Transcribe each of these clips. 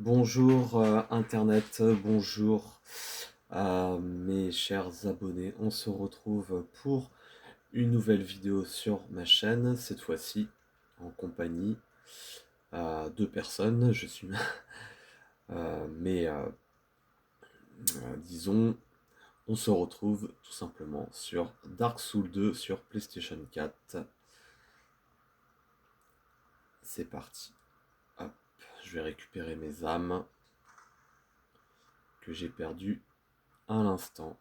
Bonjour Internet, bonjour mes chers abonnés. On se retrouve pour une nouvelle vidéo sur ma chaîne, cette fois-ci en compagnie de personnes. Je suis, mais disons, on se retrouve tout simplement sur Dark Souls 2 sur PlayStation 4. C'est parti. Hop, je vais récupérer mes âmes que j'ai perdues à l'instant.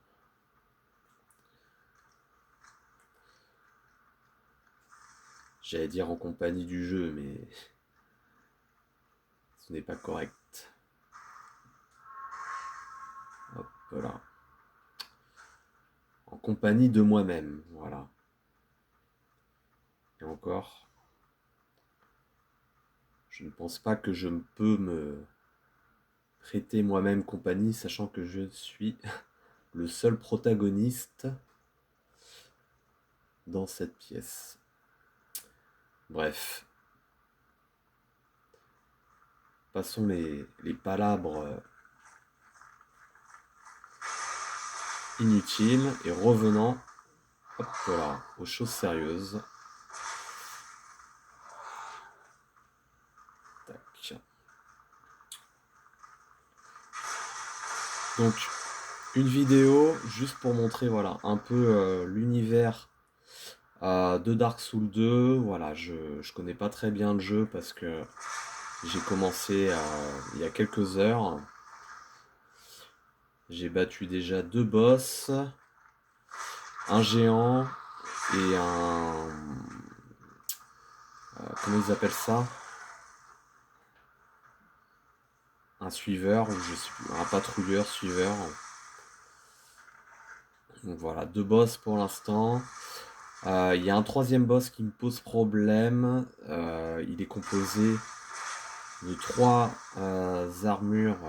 J'allais dire en compagnie du jeu, mais ce n'est pas correct. Hop là. En compagnie de moi-même, voilà. Et encore, je ne pense pas que je peux me prêter moi-même compagnie, sachant que je suis le seul protagoniste dans cette pièce. Bref, passons les palabres inutiles et revenons hop là, aux choses sérieuses. Tac. Donc, une vidéo juste pour montrer voilà, un peu l'univers de Dark Souls 2. Voilà, je connais pas très bien le jeu parce que j'ai commencé il y a quelques heures. J'ai battu déjà 2 boss, un géant et comment ils appellent ça? Un suiveur, ou je sais plus, un patrouilleur suiveur. Donc voilà, 2 boss pour l'instant. Il y a un troisième boss qui me pose problème. Il est composé de 3 armures,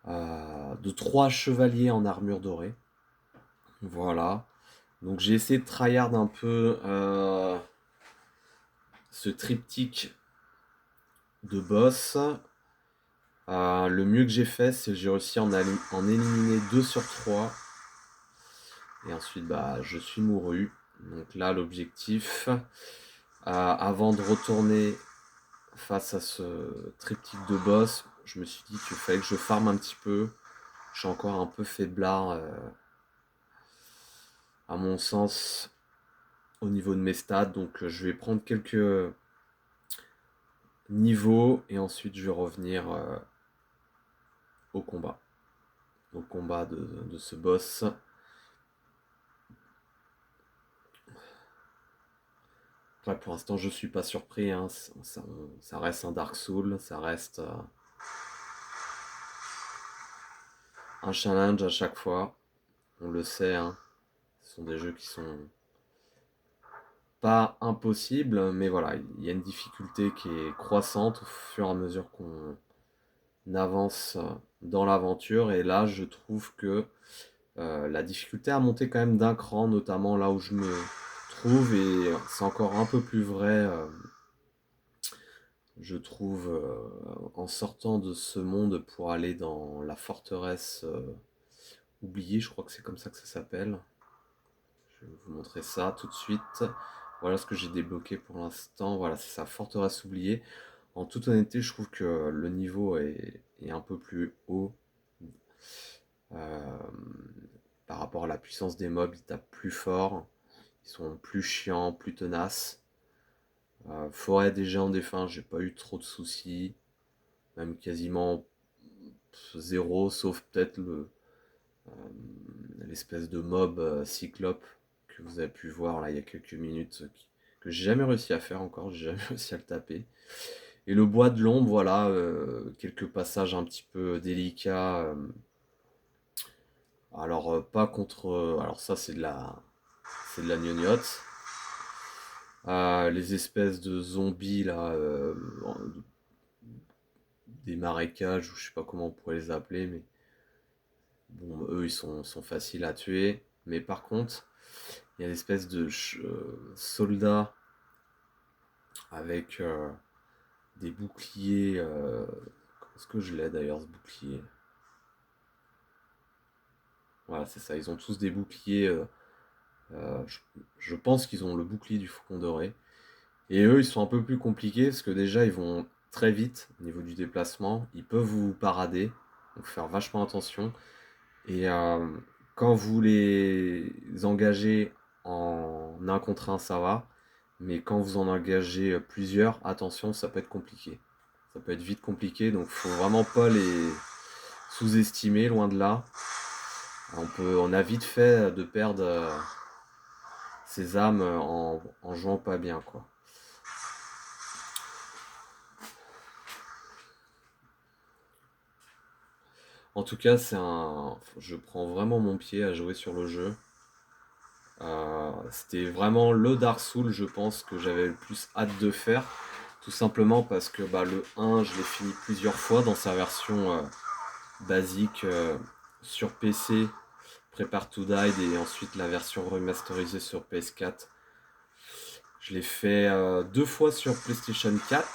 de 3 chevaliers en armure dorée. Voilà. Donc j'ai essayé de tryhard un peu ce triptyque de boss. Le mieux que j'ai fait, c'est que j'ai réussi à en éliminer 2 sur 3. Et ensuite, bah, je suis mouru. Donc là, l'objectif, avant de retourner face à ce triptyque de boss, je me suis dit qu'il fallait que je farme un petit peu. Je suis encore un peu faiblard, à mon sens, au niveau de mes stats. Donc je vais prendre quelques niveaux et ensuite je vais revenir au combat. Au combat de ce boss. Ouais, pour l'instant, je suis pas surpris. Hein. Ça reste un Dark Souls, ça reste un challenge à chaque fois. On le sait. Hein. Ce sont des jeux qui sont pas impossibles, mais voilà, il y a une difficulté qui est croissante au fur et à mesure qu'on avance dans l'aventure. Et là, je trouve que la difficulté a monté quand même d'un cran, notamment là où je me trouve, et c'est encore un peu plus vrai. Je trouve, en sortant de ce monde pour aller dans la forteresse oubliée, je crois que c'est comme ça que ça s'appelle. Je vais vous montrer ça tout de suite. Voilà ce que j'ai débloqué pour l'instant. Voilà, c'est ça, forteresse oubliée. En toute honnêteté, je trouve que le niveau est un peu plus haut euh, par rapport à la puissance des mobs. Ils tapent plus fort, ils sont plus chiants, plus tenaces. Forêt des géants défunts, j'ai pas eu trop de soucis, même quasiment zéro, sauf peut-être l'espèce de mob cyclope que vous avez pu voir là il y a quelques minutes, que j'ai jamais réussi à faire encore, j'ai jamais réussi à le taper. Et le bois de l'ombre, voilà, quelques passages un petit peu délicats. Alors pas contre, alors ça c'est de la gnognotte. Les espèces de zombies là, des marécages ou je sais pas comment on pourrait les appeler, mais bon, eux, ils sont faciles à tuer. Mais par contre, il y a des espèces de soldats avec des boucliers. Est-ce que je l'ai d'ailleurs ce bouclier? Voilà, c'est ça. Ils ont tous des boucliers. Je pense qu'ils ont le bouclier du Faucon Doré. Et eux, ils sont un peu plus compliqués parce que déjà, ils vont très vite au niveau du déplacement. Ils peuvent vous parader, donc faire vachement attention. Et quand vous les engagez en un contre un, ça va. Mais quand vous en engagez plusieurs, attention, ça peut être compliqué. Ça peut être vite compliqué, donc faut vraiment pas les sous-estimer, loin de là. On a vite fait de perdre ses âmes en jouant pas bien, quoi. En tout cas, je prends vraiment mon pied à jouer sur le jeu. C'était vraiment le Dark Souls, je pense, que j'avais le plus hâte de faire. Tout simplement parce que bah, le 1, je l'ai fini plusieurs fois dans sa version basique sur PC, Prepare to Die, et ensuite la version remasterisée sur PS4. Je l'ai fait 2 fois sur PlayStation 4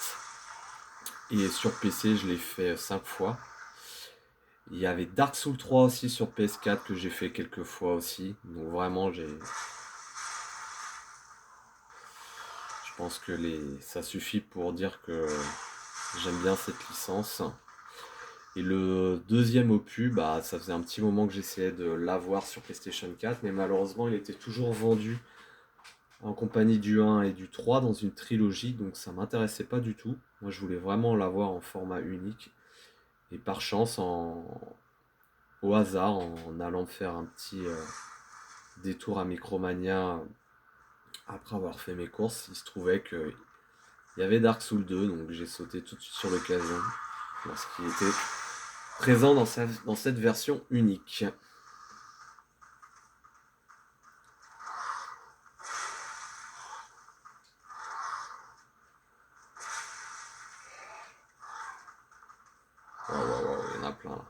et sur PC, je l'ai fait 5 fois. Il y avait Dark Souls 3 aussi sur PS4 que j'ai fait quelques fois aussi. Donc vraiment, je pense que ça suffit pour dire que j'aime bien cette licence. Et le deuxième opus, bah, ça faisait un petit moment que j'essayais de l'avoir sur PlayStation 4, mais malheureusement, il était toujours vendu en compagnie du 1 et du 3 dans une trilogie, donc ça m'intéressait pas du tout. Moi, je voulais vraiment l'avoir en format unique. Et par chance, au hasard, en allant faire un petit détour à Micromania après avoir fait mes courses, il se trouvait qu'il y avait Dark Souls 2, donc j'ai sauté tout de suite sur l'occasion lorsqu'il était présent dans cette version unique. Waouh, waouh, waouh, il y en a plein là.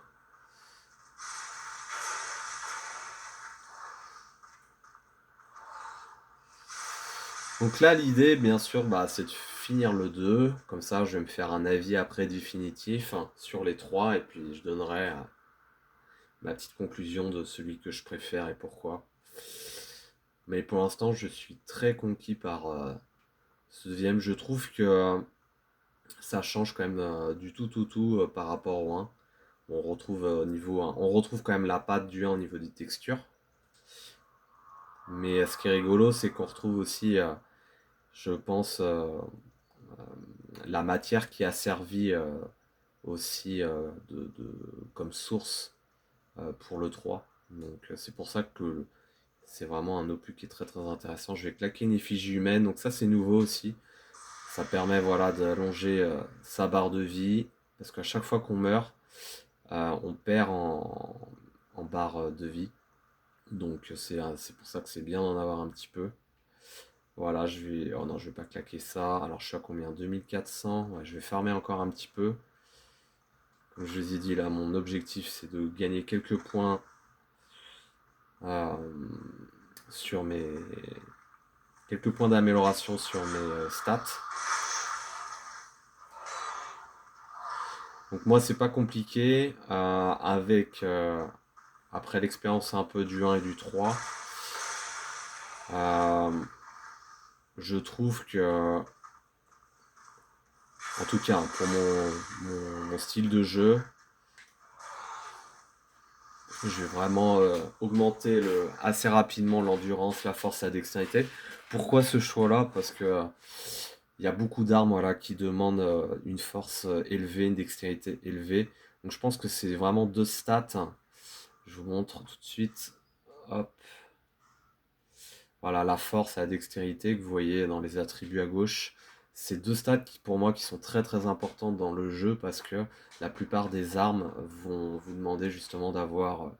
Donc là, l'idée, bien sûr, bah, c'est de finir le 2. Comme ça, je vais me faire un avis après définitif sur les 3 et puis je donnerai ma petite conclusion de celui que je préfère et pourquoi. Mais pour l'instant, je suis très conquis par ce deuxième. Je trouve que ça change quand même du tout par rapport au 1. On retrouve on retrouve quand même la patte du 1 au niveau des textures. Mais ce qui est rigolo, c'est qu'on retrouve aussi, je pense, la matière qui a servi aussi comme source pour le 3. Donc c'est pour ça que c'est vraiment un opus qui est très très intéressant. Je vais claquer une effigie humaine, donc ça c'est nouveau aussi. Ça permet voilà d'allonger sa barre de vie, parce qu'à chaque fois qu'on meurt, on perd en barre de vie. Donc c'est pour ça que c'est bien d'en avoir un petit peu. Voilà, oh non, je vais pas claquer ça. Alors je suis à combien? 2400. Ouais, je vais farmer encore un petit peu. Comme je vous ai dit là, mon objectif c'est de gagner quelques points euh, sur mes quelques points d'amélioration sur mes stats. Donc moi c'est pas compliqué avec après l'expérience un peu du 1 et du 3. Je trouve que en tout cas pour mon style de jeu, je vais vraiment augmenter assez rapidement l'endurance, la force et la dextérité. Pourquoi ce choix-là? Parce que il y a beaucoup d'armes voilà, qui demandent une force élevée, une dextérité élevée. Donc je pense que c'est vraiment deux stats. Je vous montre tout de suite. Hop. Voilà, la force et la dextérité que vous voyez dans les attributs à gauche. C'est deux stats pour moi qui sont très très importantes dans le jeu parce que la plupart des armes vont vous demander justement d'avoir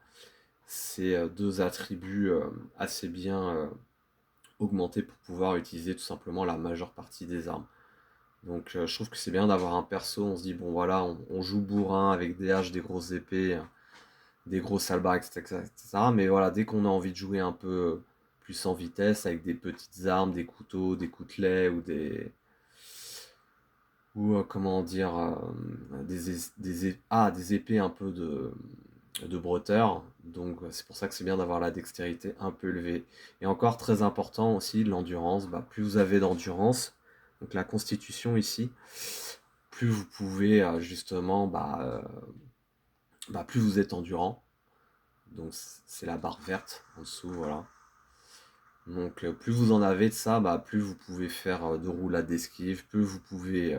ces deux attributs assez bien augmentés pour pouvoir utiliser tout simplement la majeure partie des armes. Donc je trouve que c'est bien d'avoir un perso, on se dit bon voilà, on joue bourrin avec des haches, des grosses épées, des gros salbars, etc., etc. Mais voilà, dès qu'on a envie de jouer un peu plus en vitesse, avec des petites armes, des couteaux, des coutelets ou ou comment dire, des épées un peu de breteurs. Donc c'est pour ça que c'est bien d'avoir la dextérité un peu élevée. Et encore très important aussi, l'endurance. Bah, plus vous avez d'endurance, donc la constitution ici, plus vous pouvez justement, plus vous êtes endurant. Donc c'est la barre verte en dessous, voilà. Donc plus vous en avez de ça, plus vous pouvez faire de roulades d'esquive, plus vous pouvez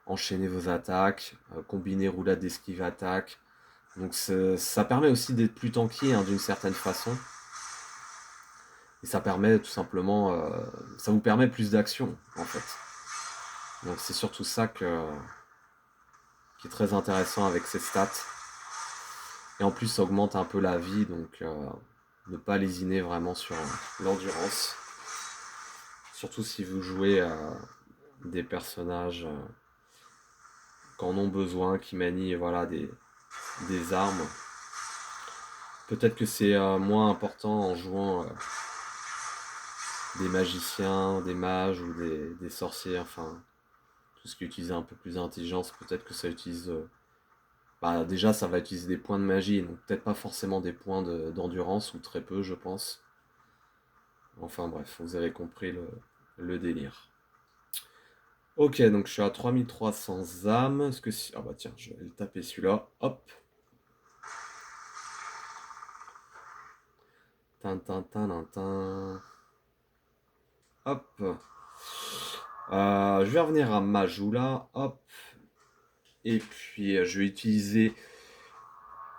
enchaîner vos attaques, combiner roulade d'esquive attaque. Donc ça permet aussi d'être plus tanky hein, d'une certaine façon. Et ça permet tout simplement, ça vous permet plus d'action en fait. Donc c'est surtout ça qui est très intéressant avec ces stats. Et en plus ça augmente un peu la vie, donc ne pas lésiner vraiment sur l'endurance. Surtout si vous jouez des personnages qui en ont besoin, qui manient voilà, des armes. Peut-être que c'est moins important en jouant des magiciens, des mages ou des sorciers, enfin tout ce qui utilise un peu plus d'intelligence, peut-être que ça utilise... déjà ça va utiliser des points de magie, donc peut-être pas forcément des points d'endurance, ou très peu je pense. Enfin bref, vous avez compris le délire. Ok, donc je suis à 3300 âmes. Est-ce que si... Ah bah tiens, je vais le taper celui-là. Hop. Tin. Hop. Je vais revenir à Majula. Hop. Et puis je vais utiliser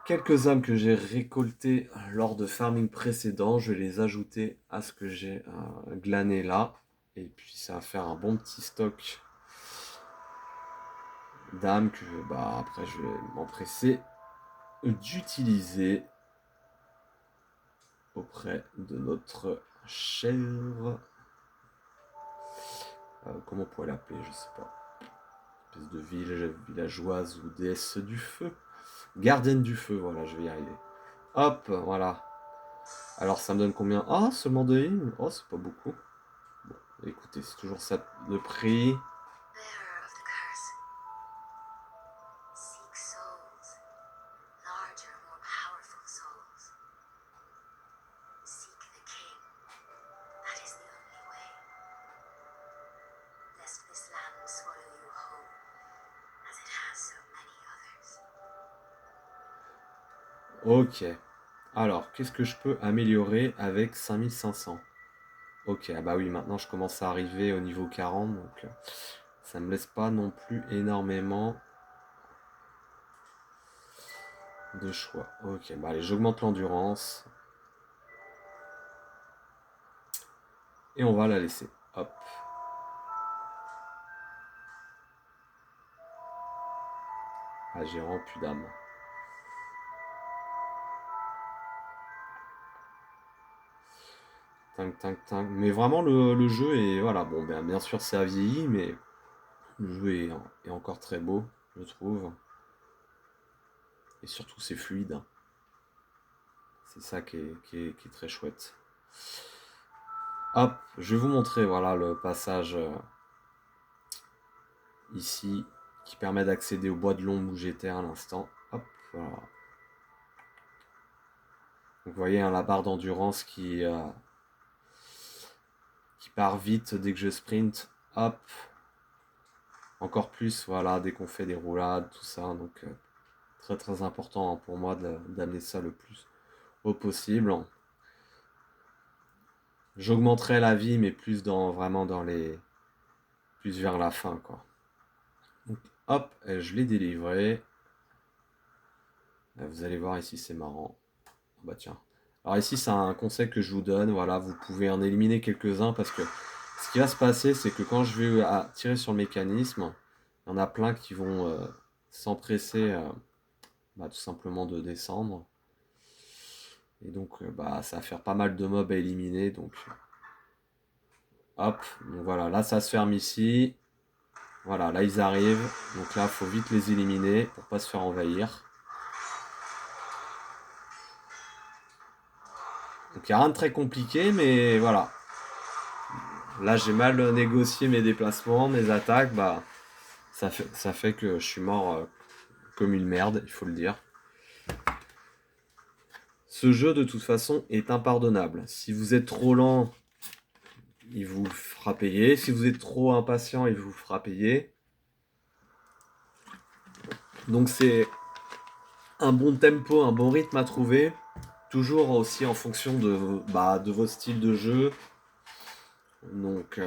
quelques âmes que j'ai récoltées lors de farming précédent. Je vais les ajouter à ce que j'ai glané là. Et puis ça va faire un bon petit stock d'âmes que après je vais m'empresser d'utiliser auprès de notre chèvre. Comment on pourrait l'appeler, je sais pas. Espèce de villageoise ou déesse du feu. Gardienne du feu, voilà, je vais y arriver. Hop, voilà. Alors ça me donne combien? Ah, seulement 2 hymnes. Oh, c'est pas beaucoup. Bon, écoutez, c'est toujours ça de prix. Ok. Alors, qu'est-ce que je peux améliorer avec 5500? Ok, ah bah oui, maintenant je commence à arriver au niveau 40, donc ça me laisse pas non plus énormément de choix. Ok, bah allez, j'augmente l'endurance. Et on va la laisser. Hop. Ah, j'ai vraiment plus d'âme. Tinc. Mais vraiment, le jeu est... Voilà, bon, bien sûr, ça a vieilli, mais le jeu est encore très beau, je trouve. Et surtout, c'est fluide. C'est ça qui est très chouette. Hop, je vais vous montrer, voilà, le passage ici, qui permet d'accéder au bois de l'ombre où j'étais à l'instant. Hop, voilà. Donc, vous voyez, hein, la barre d'endurance qui part vite dès que je sprint. Hop. Encore plus, voilà, dès qu'on fait des roulades, tout ça. Donc, très très important hein, pour moi d'amener ça le plus au possible. J'augmenterai la vie, mais vraiment dans les... plus vers la fin, quoi. Donc, hop, je l'ai délivré. Vous allez voir ici, c'est marrant. Bah tiens. Alors ici, c'est un conseil que je vous donne. Voilà, vous pouvez en éliminer quelques-uns parce que ce qui va se passer, c'est que quand je vais tirer sur le mécanisme, il y en a plein qui vont s'empresser tout simplement de descendre. Et donc, ça va faire pas mal de mobs à éliminer. Donc, hop. Donc voilà, là, ça se ferme ici. Voilà, là, ils arrivent. Donc là, il faut vite les éliminer pour pas se faire envahir. Donc, il n'y a rien de très compliqué, mais voilà. Là, j'ai mal négocié mes déplacements, mes attaques. Ça fait que je suis mort comme une merde, il faut le dire. Ce jeu, de toute façon, est impardonnable. Si vous êtes trop lent, il vous fera payer. Si vous êtes trop impatient, il vous fera payer. Donc c'est un bon tempo, un bon rythme à trouver. Toujours aussi en fonction de vos styles de jeu. Donc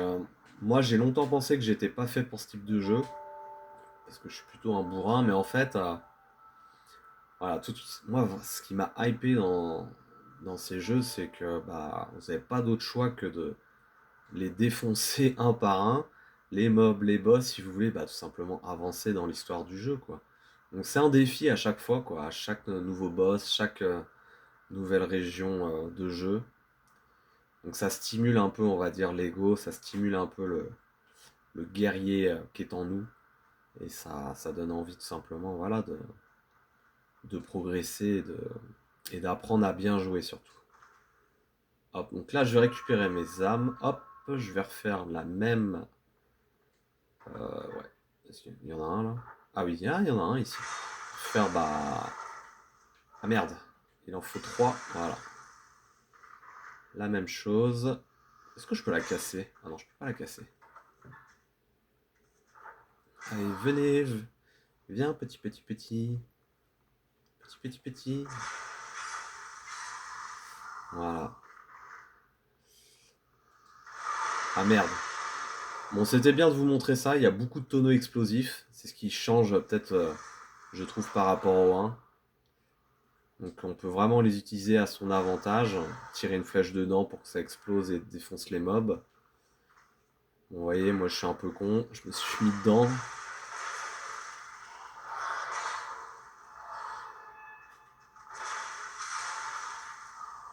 moi j'ai longtemps pensé que j'étais pas fait pour ce type de jeu. Parce que je suis plutôt un bourrin. Mais en fait, voilà, moi ce qui m'a hypé dans ces jeux, c'est que vous n'avez pas d'autre choix que de les défoncer un par un, les mobs, les boss, si vous voulez, tout simplement avancer dans l'histoire du jeu, quoi. Donc c'est un défi à chaque fois, quoi, à chaque nouveau boss, chaque nouvelle région de jeu. Donc ça stimule un peu, on va dire, l'ego, ça stimule un peu le guerrier qui est en nous, et ça donne envie tout simplement, voilà, de progresser et d'apprendre à bien jouer surtout. Hop, donc là je vais récupérer mes âmes, hop, je vais refaire la même. Ouais. Est-ce qu'il y en a un là? Ah oui, il y en a un ici. Faire Ah merde, il en faut 3. Voilà. La même chose. Est-ce que je peux la casser? Ah non, je peux pas la casser. Allez, venez. Viens, petit, petit, petit. Petit, petit, petit. Voilà. Ah merde. Bon, c'était bien de vous montrer ça. Il y a beaucoup de tonneaux explosifs. C'est ce qui change peut-être, je trouve, par rapport au 1. Donc on peut vraiment les utiliser à son avantage. Tirer une flèche dedans pour que ça explose et défonce les mobs. Bon, vous voyez, moi je suis un peu con. Je me suis mis dedans.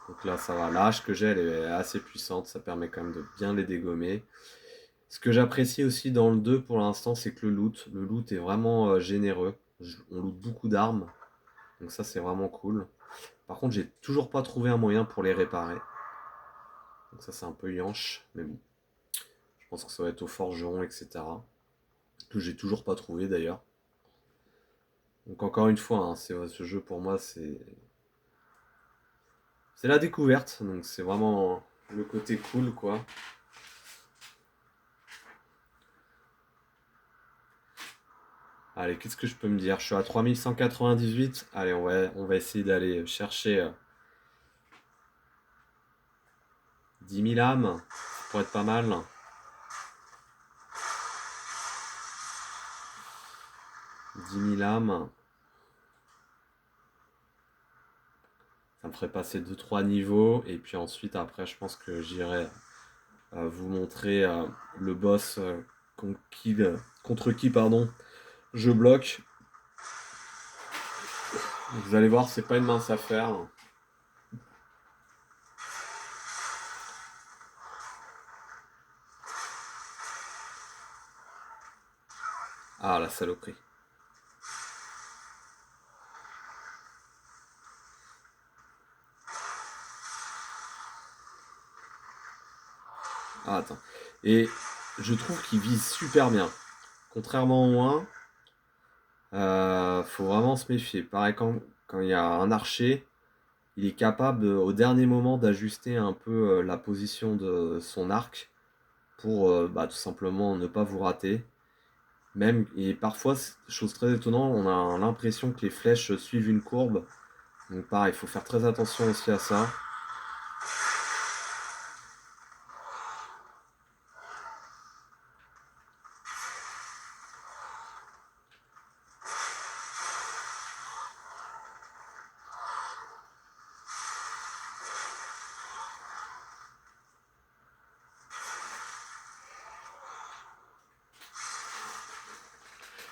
Donc là, ça va. La hache que j'ai, elle est assez puissante. Ça permet quand même de bien les dégommer. Ce que j'apprécie aussi dans le 2 pour l'instant, c'est que le loot est vraiment généreux. On loot beaucoup d'armes. Donc ça, c'est vraiment cool. Par contre, j'ai toujours pas trouvé un moyen pour les réparer. Donc ça, c'est un peu yanche. Mais bon, je pense que ça va être au forgeron, etc. Que j'ai toujours pas trouvé d'ailleurs. Donc encore une fois, hein, ce jeu pour moi, c'est la découverte. Donc c'est vraiment le côté cool, quoi. Allez, qu'est-ce que je peux me dire? Je suis à 3198. Allez, on va essayer d'aller chercher 10 000 âmes. Ça pourrait être pas mal. 10 000 âmes. Ça me ferait passer 2-3 niveaux. Et puis ensuite, après, je pense que j'irai vous montrer le boss contre qui pardon, je bloque. Vous allez voir, c'est pas une mince affaire. Ah, la saloperie. Ah, attends. Et je trouve qu'il vise super bien. Contrairement au 1, faut vraiment se méfier. Pareil, quand il y a un archer, il est capable au dernier moment d'ajuster un peu la position de son arc pour tout simplement ne pas vous rater. Même, et parfois, chose très étonnante, on a l'impression que les flèches suivent une courbe. Donc pareil, il faut faire très attention aussi à ça.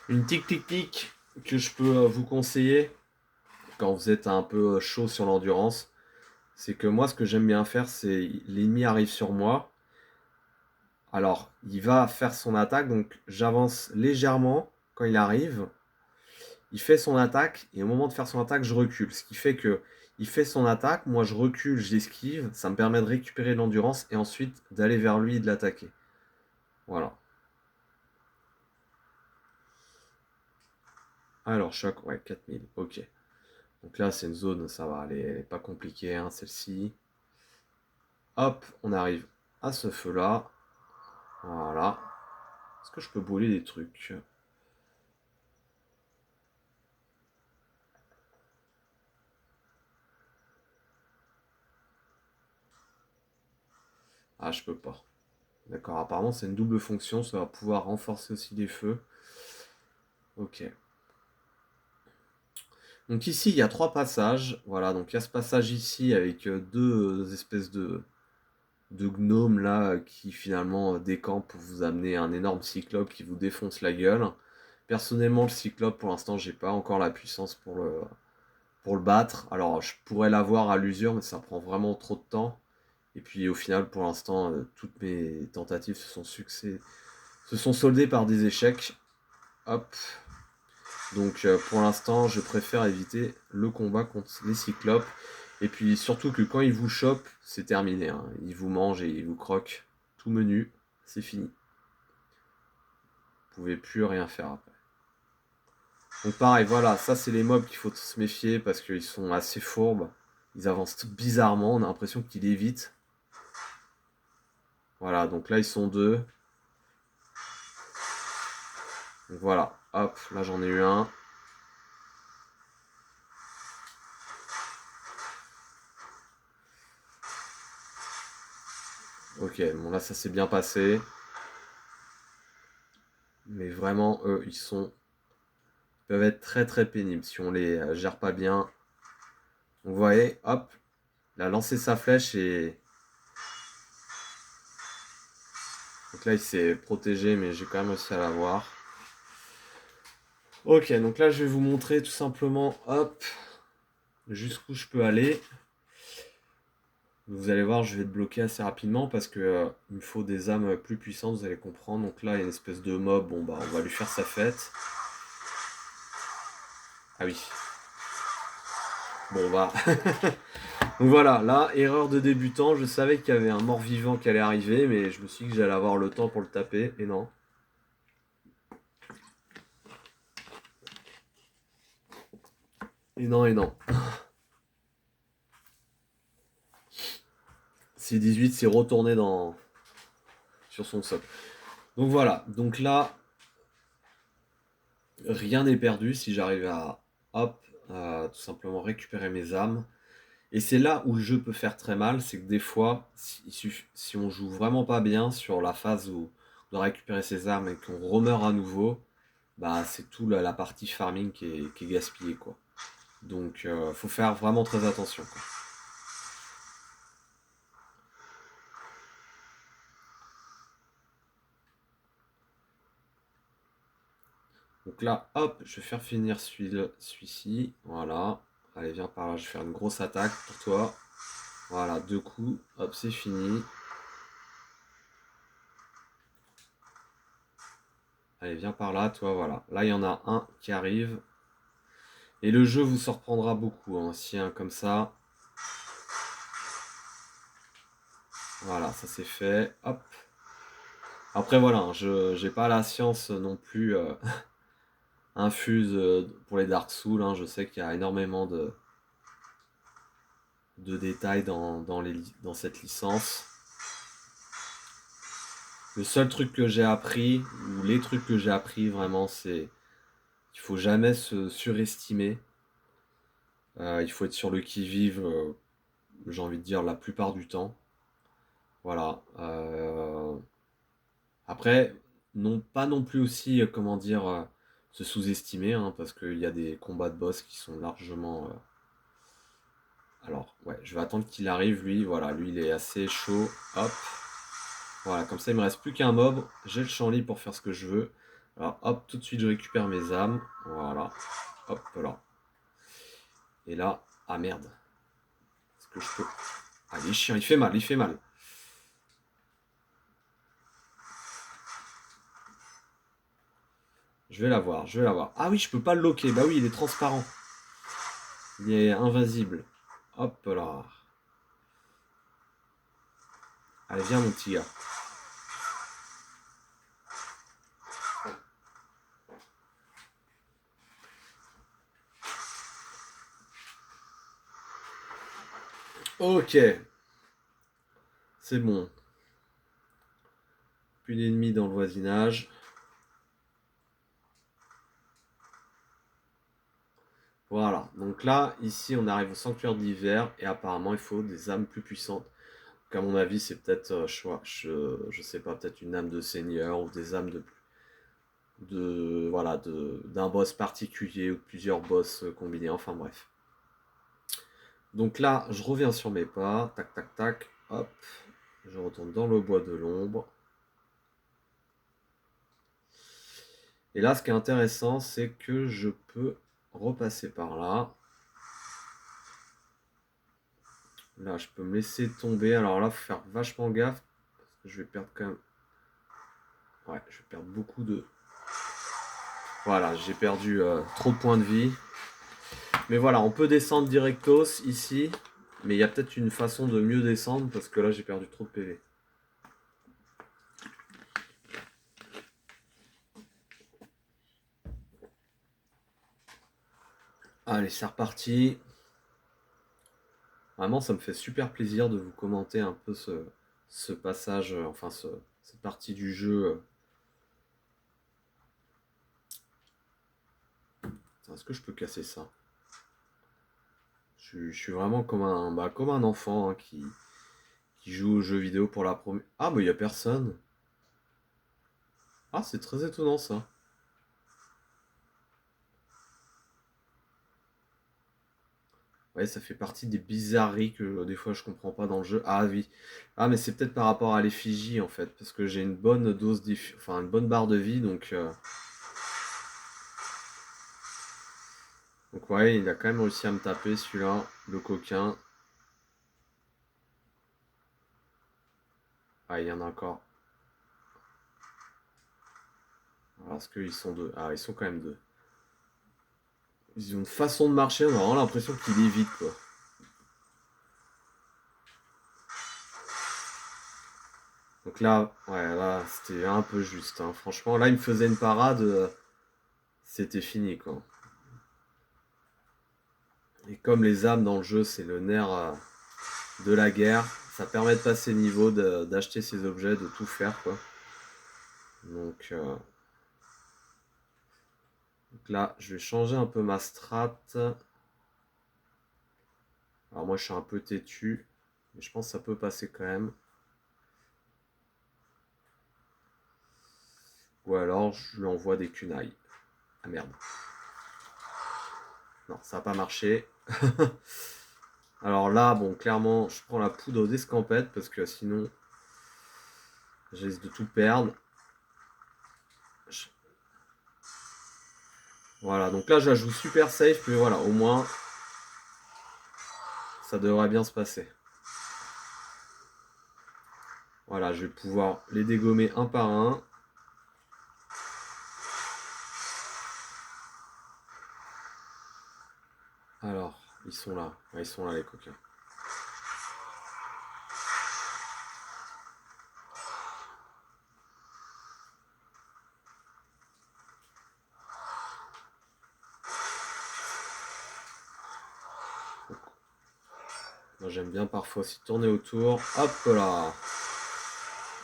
Une tic que je peux vous conseiller quand vous êtes un peu chaud sur l'endurance, c'est que moi ce que j'aime bien faire, c'est l'ennemi arrive sur moi. Alors il va faire son attaque, donc j'avance légèrement quand il arrive. Il fait son attaque et au moment de faire son attaque, je recule. Ce qui fait que il fait son attaque, moi je recule, j'esquive, ça me permet de récupérer de l'endurance et ensuite d'aller vers lui et de l'attaquer. Voilà. Alors, choc, ouais, 4000. Ok. Donc là, c'est une zone, ça va, elle est pas compliquée, hein, celle-ci. Hop, on arrive à ce feu-là. Voilà. Est-ce que je peux brûler des trucs? Ah, je peux pas. D'accord, apparemment c'est une double fonction, ça va pouvoir renforcer aussi les feux. Ok. Donc ici, il y a 3 passages. Voilà, donc il y a ce passage ici avec deux espèces de gnomes là qui finalement décampent pour vous amener un énorme cyclope qui vous défonce la gueule. Personnellement, le cyclope, pour l'instant, j'ai pas encore la puissance pour le battre. Alors, je pourrais l'avoir à l'usure, mais ça prend vraiment trop de temps. Et puis au final, pour l'instant, toutes mes tentatives se sont soldées par des échecs. Hop. Donc pour l'instant, je préfère éviter le combat contre les cyclopes. Et puis surtout que quand ils vous chopent, c'est terminé, hein. Ils vous mangent et ils vous croquent tout menu. C'est fini. Vous pouvez plus rien faire après. Donc pareil, voilà, ça c'est les mobs qu'il faut se méfier parce qu'ils sont assez fourbes. Ils avancent bizarrement, on a l'impression qu'ils évitent. Voilà, donc là ils sont deux. Donc voilà, hop, là j'en ai eu un. Ok, bon là ça s'est bien passé. Mais vraiment, eux, ils peuvent être très très pénibles si on les gère pas bien. Vous voyez, hop, il a lancé sa flèche et... Donc là il s'est protégé mais j'ai quand même réussi à l'avoir. Ok, donc là je vais vous montrer tout simplement, hop, jusqu'où je peux aller. Vous allez voir, je vais te bloquer assez rapidement parce que il me faut des âmes plus puissantes, vous allez comprendre. Donc là, il y a une espèce de mob, bon bah on va lui faire sa fête. Ah oui. Bon bah. Donc voilà, là, erreur de débutant, je savais qu'il y avait un mort-vivant qui allait arriver, mais je me suis dit que j'allais avoir le temps pour le taper, et non. Et non, et non. C18 s'est retourné sur son socle. Donc voilà, donc là, rien n'est perdu si j'arrive à, hop, tout simplement récupérer mes âmes. Et c'est là où le jeu peut faire très mal, c'est que des fois, si on joue vraiment pas bien sur la phase où on doit récupérer ses armes et qu'on remeurt à nouveau, bah c'est tout la partie farming qui est gaspillée, quoi. Donc faut faire vraiment très attention, quoi. Donc là, hop, je vais faire finir celui-ci. Voilà. Allez, viens par là, je vais faire une grosse attaque pour toi. Voilà, 2 coups, hop, c'est fini. Allez, viens par là, toi, voilà. Là, il y en a un qui arrive. Et le jeu vous surprendra beaucoup, hein, si un comme ça. Voilà, ça c'est fait. Hop. Après, voilà, hein, je j'ai pas la science non plus infuse pour les Dark Souls, hein. Je sais qu'il y a énormément de détails dans cette licence. Le seul truc que j'ai appris, ou les trucs que j'ai appris vraiment, c'est qu'il faut jamais se surestimer. Il faut être sur le qui-vive, j'ai envie de dire, la plupart du temps. Voilà. Après, non, pas non plus aussi, comment dire, se sous-estimer, hein, parce qu'il y a des combats de boss qui sont largement... Alors, ouais, je vais attendre qu'il arrive, lui. Voilà, lui, il est assez chaud. Hop. Voilà, comme ça, il me reste plus qu'un mob. J'ai le champ libre pour faire ce que je veux. Alors, hop, tout de suite, je récupère mes âmes. Voilà. Hop là. Et là, ah merde. Est-ce que je peux... Ah, il est chiant, il fait mal, il fait mal. Je vais l'avoir, je vais l'avoir. Ah oui, je peux pas le loquer. Bah oui, il est transparent. Il est invisible. Hop là. Allez, viens, mon petit gars. Ok, c'est bon. Plus d'ennemis dans le voisinage. Voilà, donc là, ici, on arrive au sanctuaire d'hiver et apparemment, il faut des âmes plus puissantes. Donc, à mon avis, c'est peut-être, je sais pas, peut-être une âme de seigneur ou des âmes voilà, d'un boss particulier ou de plusieurs boss combinés. Enfin bref. Donc là, je reviens sur mes pas. Tac, tac, tac. Hop. Je retourne dans le bois de l'ombre. Et là, ce qui est intéressant, c'est que je peux repasser par là. Là, je peux me laisser tomber. Alors là, faut faire vachement gaffe. Parce que je vais perdre quand même. Ouais, je vais perdre beaucoup de. Voilà, j'ai perdu trop de points de vie. Mais voilà, on peut descendre directos ici. Mais il y a peut-être une façon de mieux descendre parce que là, j'ai perdu trop de PV. Allez, c'est reparti. Vraiment, ça me fait super plaisir de vous commenter un peu ce passage, enfin cette partie du jeu. Est-ce que je peux casser ça? Je suis vraiment comme un enfant hein, qui joue aux jeux vidéo pour la première. Ah, mais il n'y a personne. Ah, c'est très étonnant ça. Ouais, ça fait partie des bizarreries que des fois je comprends pas dans le jeu. Ah oui. Ah, mais c'est peut-être par rapport à l'effigie en fait, parce que j'ai une bonne dose enfin une bonne barre de vie, donc ouais, il a quand même réussi à me taper celui-là, le coquin. Ah, il y en a encore. Alors, est-ce qu'ils sont deux? Ah, ils sont quand même deux. Ils ont une façon de marcher, on a vraiment l'impression qu'il évite quoi. Donc là, ouais, là, c'était un peu juste. Hein. Franchement, là, il me faisait une parade, c'était fini quoi. Et comme les âmes dans le jeu, c'est le nerf de la guerre, ça permet de passer niveau, d'acheter ses objets, de tout faire quoi. Donc, euh, donc là, je vais changer un peu ma strat. Alors moi, je suis un peu têtu, mais je pense que ça peut passer quand même. Ou alors, je lui envoie des kunai. Ah merde. Non, ça n'a pas marché. Alors là, bon, clairement, je prends la poudre d'escampette parce que sinon, je risque de tout perdre. Voilà, donc là, je la joue super safe, mais voilà, au moins, ça devrait bien se passer. Voilà, je vais pouvoir les dégommer un par un. Alors, ils sont là. Ouais, ils sont là, les coquins. Moi, j'aime bien parfois aussi tourner autour. Hop là.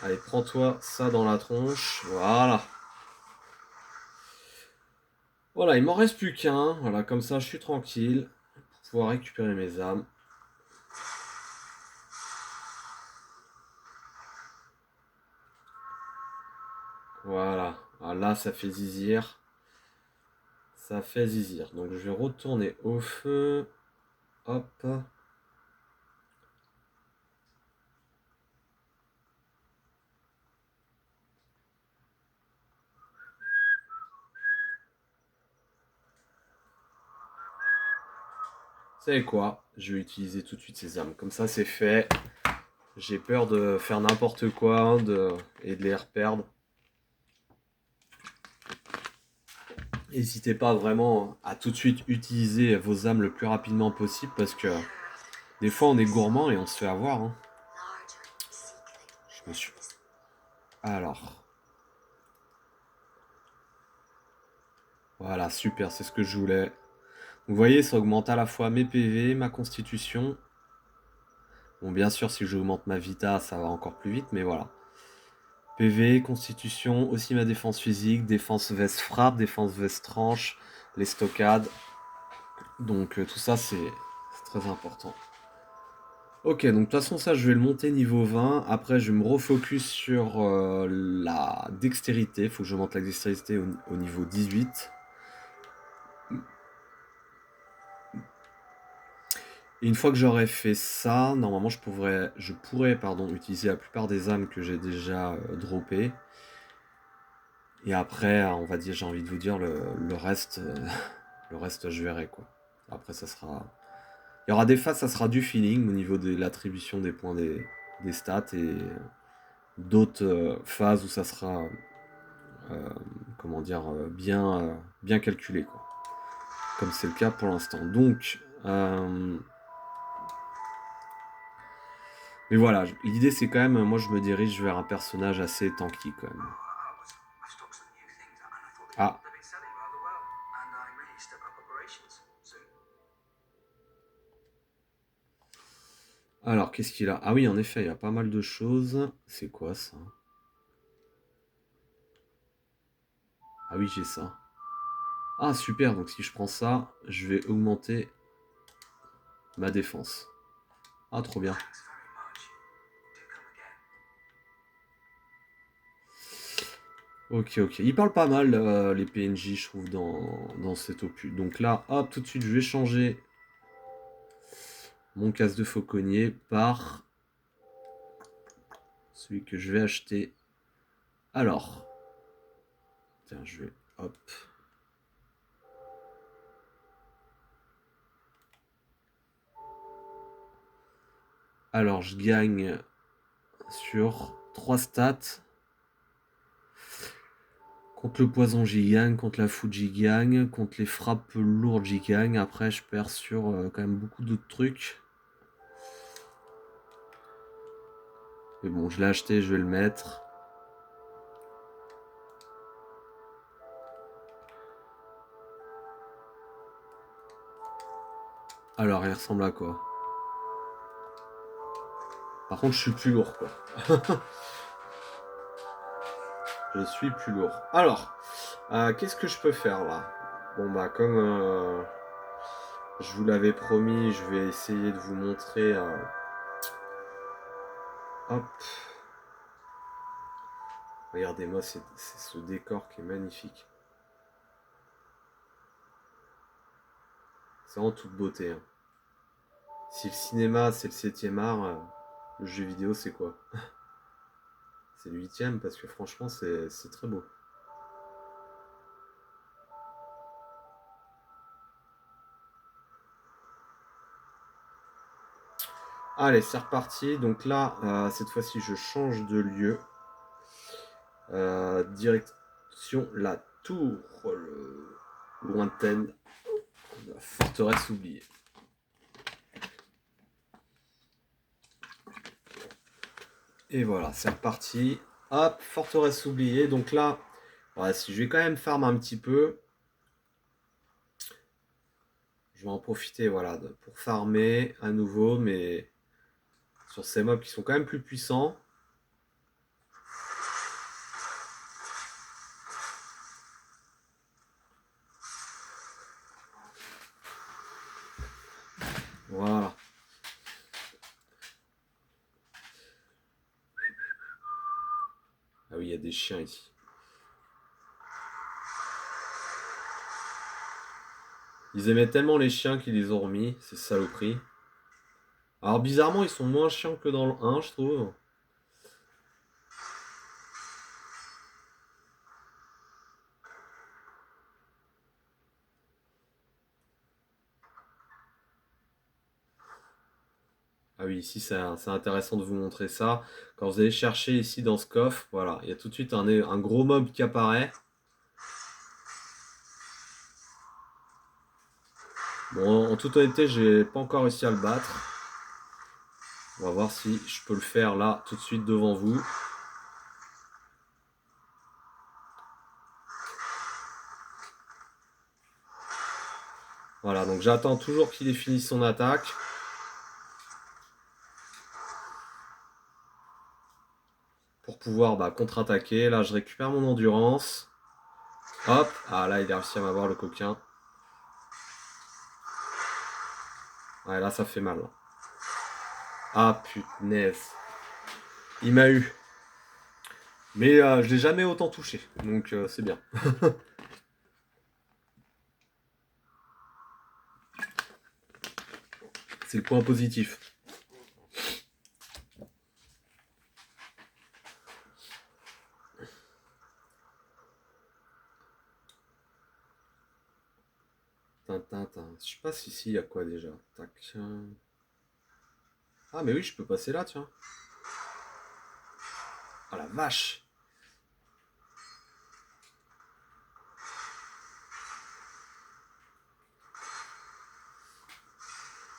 Allez, prends-toi ça dans la tronche. Voilà. Voilà, il m'en reste plus qu'un. Voilà, comme ça, je suis tranquille pour pouvoir récupérer mes âmes. Voilà. Ah, là, ça fait zizir. Ça fait zizir. Donc, je vais retourner au feu. Hop. Vous savez quoi? Je vais utiliser tout de suite ces armes. Comme ça, c'est fait. J'ai peur de faire n'importe quoi et de les reperdre. N'hésitez pas vraiment à tout de suite utiliser vos âmes le plus rapidement possible parce que des fois on est gourmand et on se fait avoir. Hein. Je me suis... Alors, voilà, super, c'est ce que je voulais. Vous voyez, ça augmente à la fois mes PV, ma constitution. Bon, bien sûr, si j'augmente ma vita, ça va encore plus vite, mais voilà. PV, constitution, aussi ma défense physique, défense veste frappe, défense veste tranche, les stockades. Donc tout ça, c'est très important. Ok, donc de toute façon, ça, je vais le monter niveau 20. Après, je vais me refocus sur la dextérité. Il faut que je monte la dextérité au niveau 18. Et une fois que j'aurai fait ça, normalement, je pourrais utiliser la plupart des âmes que j'ai déjà droppées. Et après, on va dire, j'ai envie de vous dire, le reste, le reste, je verrai, quoi. Après, ça sera... Il y aura des phases, ça sera du feeling au niveau de l'attribution des points des stats, et d'autres phases où ça sera, euh, comment dire, bien calculé, quoi. Comme c'est le cas pour l'instant. Donc, mais voilà, l'idée c'est quand même, moi je me dirige vers un personnage assez tanky quand même. Ah, alors qu'est-ce qu'il a? Ah oui, en effet, il y a pas mal de choses. C'est quoi ça? Ah oui, j'ai ça. Ah super, donc si je prends ça, je vais augmenter ma défense. Ah trop bien. Ok, ok. Ils parlent pas mal, les PNJ, je trouve, dans cet opus. Donc là, hop, tout de suite, je vais changer mon casque de fauconnier par celui que je vais acheter. Alors, tiens, je vais, hop. Alors, je gagne sur 3 stats. Contre le poison, j'y gagne. Contre la foudre, j'y gagne. Contre les frappes lourdes, j'y gagne. Après, je perds sur quand même beaucoup d'autres trucs. Mais bon, je l'ai acheté, je vais le mettre. Alors, il ressemble à quoi? Par contre, je suis plus lourd, quoi. Je suis plus lourd. Alors, qu'est-ce que je peux faire là? Bon bah comme je vous l'avais promis, je vais essayer de vous montrer. Hop. Regardez-moi, c'est ce décor qui est magnifique. C'est en toute beauté, hein. Si le cinéma c'est le 7e art, le jeu vidéo c'est quoi? C'est le 8e parce que franchement c'est très beau. Allez, c'est reparti. Donc là, cette fois-ci, je change de lieu. Direction la tour lointaine, la forteresse oubliée. Et voilà, c'est reparti. Hop, forteresse oubliée. Donc là, voilà, si je vais quand même farm un petit peu, je vais en profiter voilà, pour farmer à nouveau, mais sur ces mobs qui sont quand même plus puissants. Voilà. Ah oui, il y a des chiens ici. Ils aimaient tellement les chiens qu'ils les ont remis, ces saloperies. Alors bizarrement, ils sont moins chiants que dans le 1, je trouve. Ah oui, ici c'est intéressant de vous montrer ça. Quand vous allez chercher ici dans ce coffre, voilà, il y a tout de suite un gros mob qui apparaît. Bon, en toute honnêteté, j'ai pas encore réussi à le battre. On va voir si je peux le faire là, tout de suite devant vous. Voilà, donc j'attends toujours qu'il ait fini son attaque. pouvoir contre-attaquer. Là, je récupère mon endurance. Hop. Ah, là, il a réussi à m'avoir le coquin. Ouais, là, ça fait mal. Là. Ah, punaise. Il m'a eu. Mais je l'ai jamais autant touché. Donc, c'est bien. C'est le point positif. Tintin. Je sais pas si ici il y a quoi déjà. Tac. Ah, mais oui, je peux passer là, tiens. Ah la vache.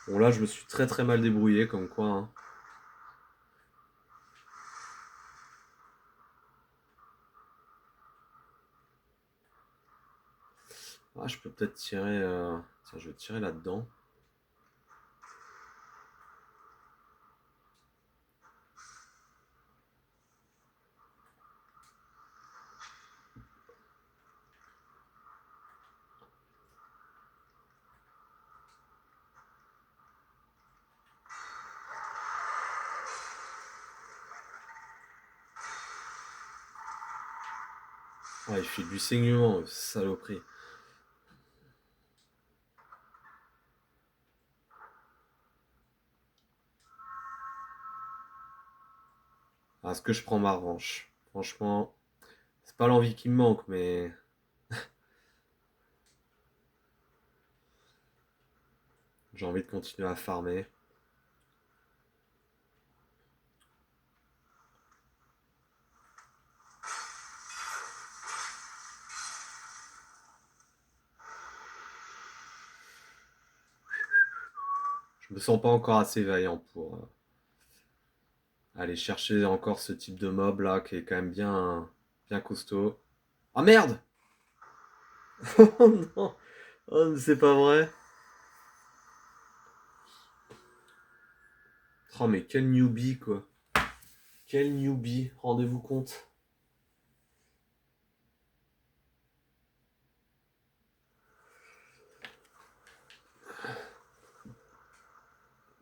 Bon, là, je me suis très très mal débrouillé, comme quoi. Hein. Ah, je peux peut-être tirer. Tiens, je vais tirer là-dedans. Ah, il fait du saignement, saloperie. Ah, est-ce que je prends ma revanche? Franchement, c'est pas l'envie qui me manque, mais j'ai envie de continuer à farmer. Je me sens pas encore assez vaillant pour aller chercher encore ce type de mob là qui est quand même bien costaud. Ah merde! Oh non! Oh, c'est pas vrai! Oh, mais quel newbie quoi! Quel newbie! Rendez-vous compte!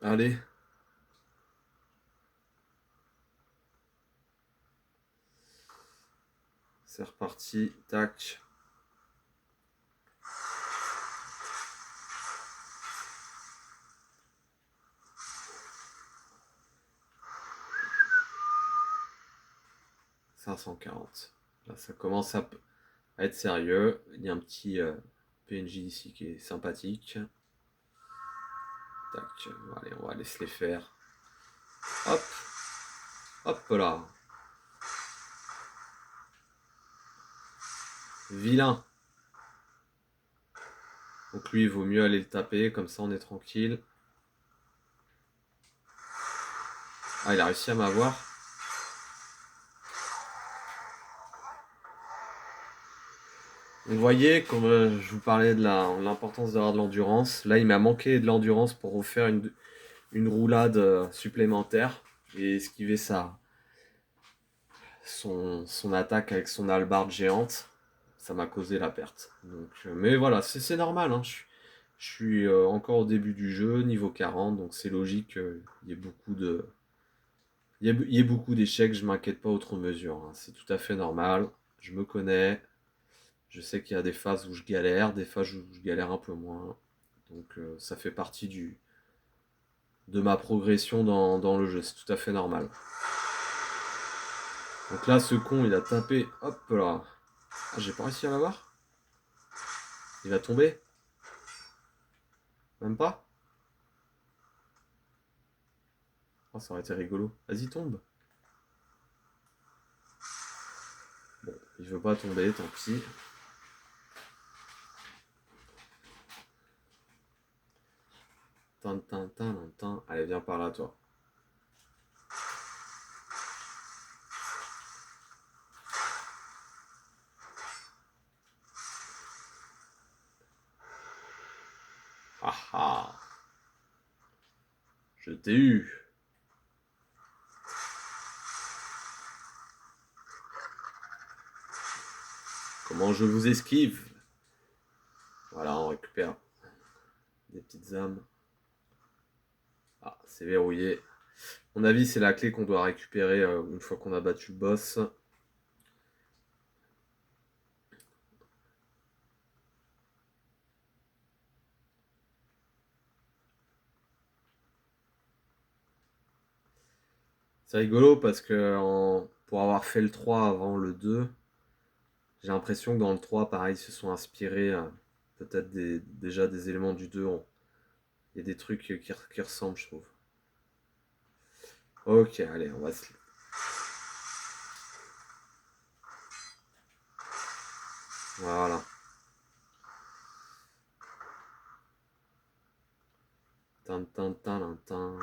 Allez, c'est reparti. Tac. « 540. Là, ça commence à être sérieux. Il y a un petit PNJ ici qui est sympathique. Tac. Allez, on va laisser les faire. Hop. Hop là. Vilain. Donc lui, il vaut mieux aller le taper. Comme ça, on est tranquille. Ah, il a réussi à m'avoir. Vous voyez, comme je vous parlais de l'importance d'avoir de l'endurance, là il m'a manqué de l'endurance pour refaire une roulade supplémentaire et esquiver son attaque avec son hallebarde géante. Ça m'a causé la perte. Donc, mais voilà, c'est normal. Hein. Je suis encore au début du jeu, niveau 40, donc c'est logique qu'il y ait beaucoup il y ait beaucoup d'échecs, je m'inquiète pas outre mesure. Hein. C'est tout à fait normal. Je me connais. Je sais qu'il y a des phases où je galère, des phases où je galère un peu moins. Donc ça fait partie de ma progression dans le jeu, c'est tout à fait normal. Donc là, ce con, il a tapé, hop là. Ah, j'ai pas réussi à l'avoir. Il va tomber. Même pas. Oh, ça aurait été rigolo. Vas-y, tombe. Bon, il veut pas tomber, tant pis. Tin. Allez, viens par là, toi. Ah ah. Je t'ai eu. Comment je vous esquive? Voilà, on récupère des petites âmes. Ah, c'est verrouillé. À mon avis, c'est la clé qu'on doit récupérer une fois qu'on a battu le boss. C'est rigolo parce que pour avoir fait le 3 avant le 2, j'ai l'impression que dans le 3, pareil, ils se sont inspirés peut-être déjà des éléments du 2. Il y a des trucs qui ressemblent, je trouve. Ok, allez, on va se... Voilà. Tin, tin, tin, tin, tin.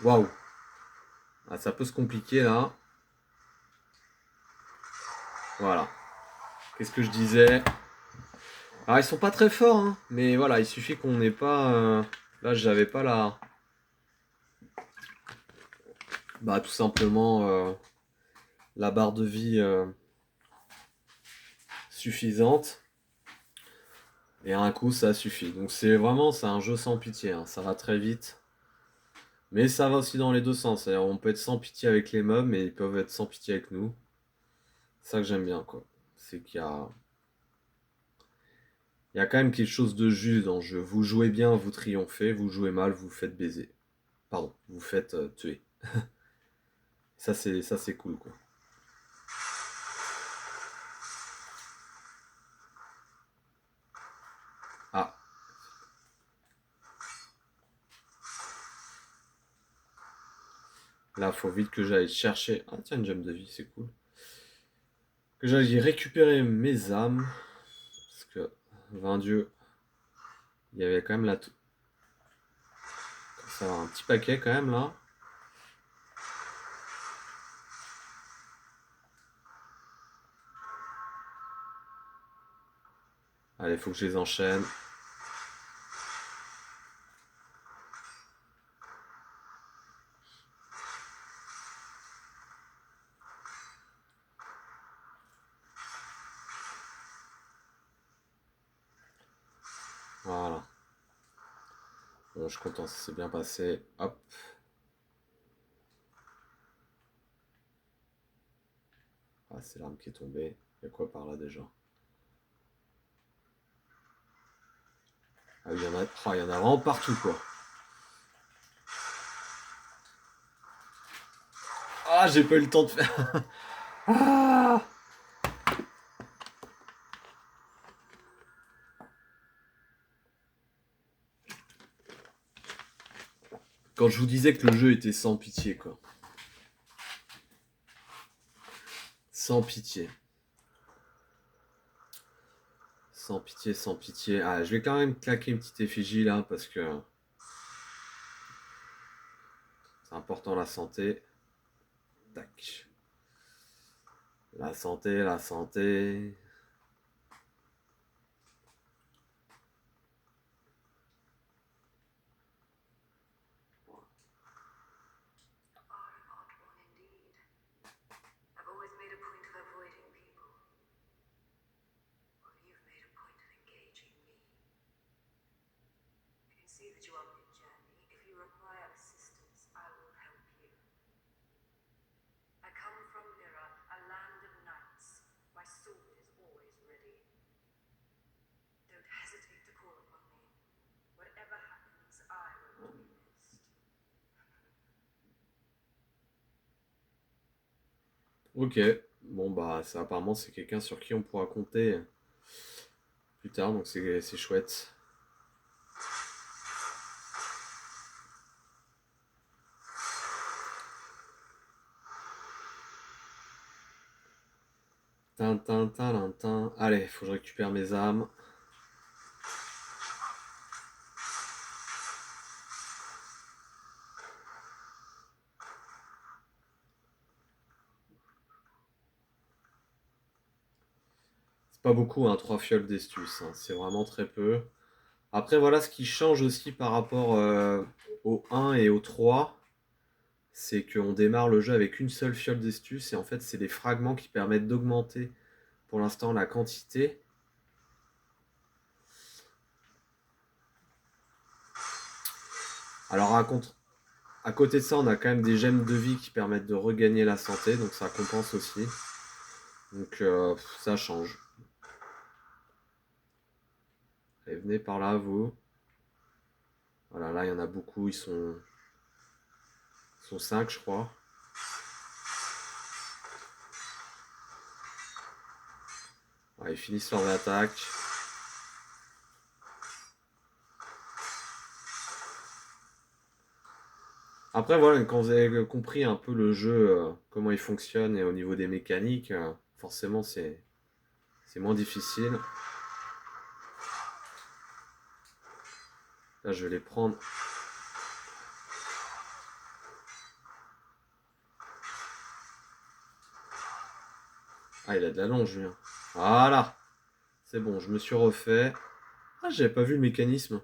Waouh. Ah, ça peut se compliquer là. Voilà. Qu'est-ce que je disais? Alors ils sont pas très forts, hein, mais voilà, il suffit qu'on n'ait pas... Là, j'avais pas la... Bah tout simplement la barre de vie suffisante. Et à un coup, ça suffit. Donc c'est un jeu sans pitié, hein. Ça va très vite. Mais ça va aussi dans les deux sens. C'est-à-dire, on peut être sans pitié avec les mobs, mais ils peuvent être sans pitié avec nous. C'est ça que j'aime bien, quoi. C'est il y a quand même quelque chose de juste dans le jeu. Vous jouez bien, vous triomphez. Vous jouez mal, vous faites baiser. Pardon, vous faites tuer. Ça c'est cool, quoi. Ah, là, faut vite que j'aille chercher. Ah, tiens, une gemme de vie, c'est cool. Que j'aille récupérer mes âmes. Parce que, vain Dieu, il y avait quand même ça va, un petit paquet quand même là. Allez, faut que je les enchaîne. Voilà. Bon, je suis content, ça s'est bien passé. Hop. Ah, c'est l'arme qui est tombée. Il y a quoi par là déjà? Ah, il y en a vraiment partout, quoi. Ah, j'ai pas eu le temps de faire. Ah, quand je vous disais que le jeu était sans pitié, quoi. Sans pitié. Sans pitié, sans pitié. Ah, je vais quand même claquer une petite effigie là parce que c'est important la santé. Tac. La santé, la santé. Ok. Bon bah ça apparemment c'est quelqu'un sur qui on pourra compter plus tard, donc c'est chouette. Tintin, tintin. Allez, faut que je récupère mes âmes. pas beaucoup, hein, 3 fioles d'estus, hein, c'est vraiment très peu. Après, voilà, ce qui change aussi par rapport au 1 et au 3, c'est qu'on démarre le jeu avec une seule fiole d'estus, et en fait, c'est les fragments qui permettent d'augmenter pour l'instant la quantité. Alors, à côté de ça, on a quand même des gemmes de vie qui permettent de regagner la santé, donc ça compense aussi. Donc, ça change. Allez, venez par là, vous. Voilà, là, il y en a beaucoup, ils sont 5, je crois. Ouais, ils finissent leur attaque. Après, voilà, quand vous avez compris un peu le jeu, comment il fonctionne et au niveau des mécaniques, forcément, c'est moins difficile. Là, je vais les prendre. Ah, il a de la longe, lui, hein. Voilà. C'est bon, je me suis refait. Ah, j'avais pas vu le mécanisme.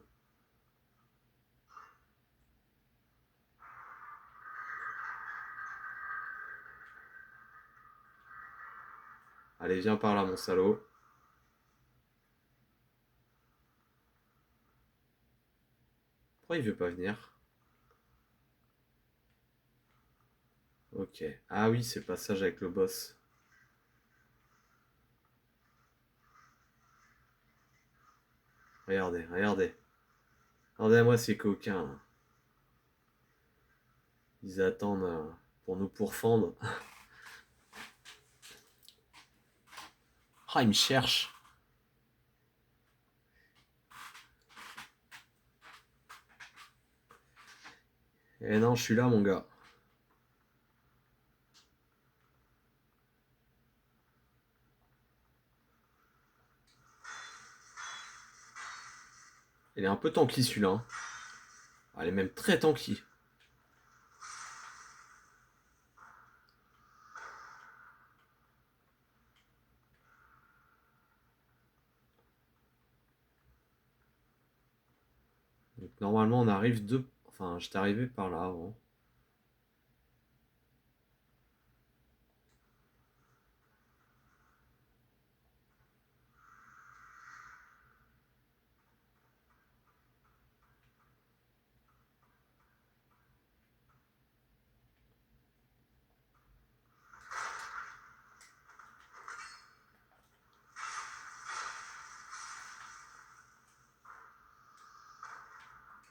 Allez, viens par là, mon salaud. Pourquoi il veut pas venir? Ok. Ah oui, c'est le passage avec le boss. Regardez, regardez. Regardez-moi ces coquins, là. Ils attendent pour nous pourfendre. Ah, ils me cherchent. Eh non, je suis là, mon gars. Il est un peu tanky, celui-là, hein. Ah, il est même très tanky. Donc, normalement, on arrive de... Enfin, j'étais arrivé par là avant.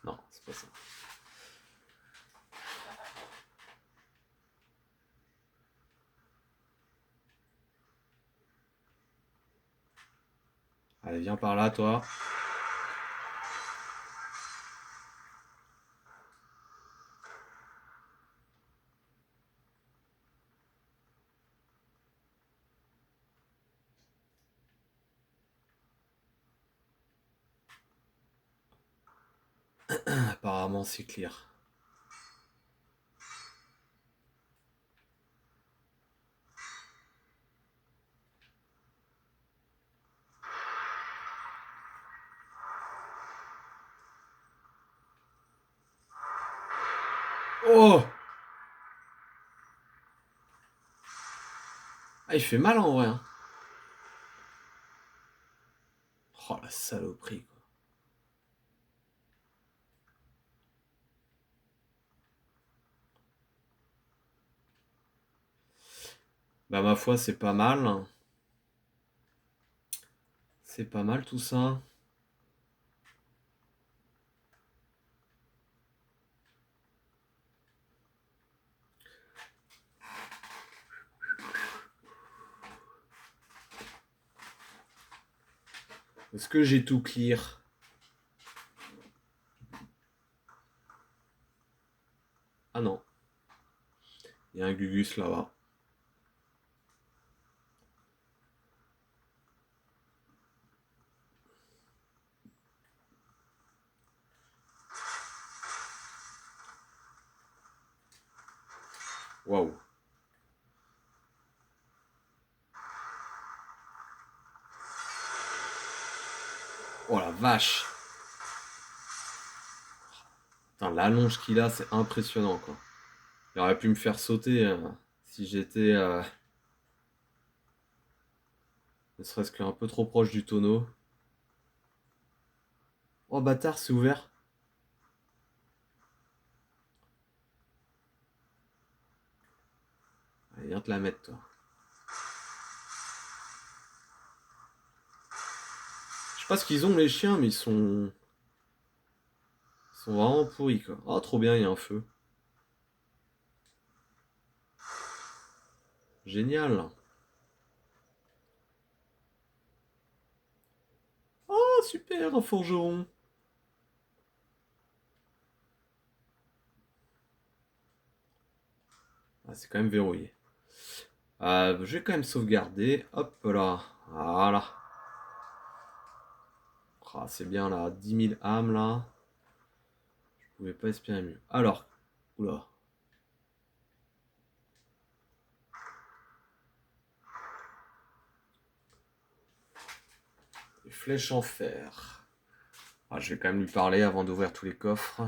Non, c'est pas ça. Allez, viens par là, toi. Apparemment, c'est clear. Oh! Ah, il fait mal en vrai, hein. Oh, la saloperie, quoi. Bah, ma foi, c'est pas mal. C'est pas mal tout ça. Est-ce que j'ai tout clear? Ah non. Il y a un Gugus là-bas. Waouh. Oh la vache! Putain, l'allonge qu'il a, c'est impressionnant, quoi. Il aurait pu me faire sauter si j'étais ne serait-ce qu'un peu trop proche du tonneau. Oh bâtard, c'est ouvert. Allez, viens te la mettre, toi. Je sais pas ce qu'ils ont, les chiens, mais ils sont vraiment pourris, quoi. Oh, trop bien, il y a un feu. Génial. Oh, super, un forgeron. Ah, c'est quand même verrouillé. Je vais quand même sauvegarder. Hop là. Voilà. Ah, c'est bien là. 10 000 âmes là. Je pouvais pas espérer mieux. Alors. Oula. Les flèches en fer. Ah, je vais quand même lui parler avant d'ouvrir tous les coffres.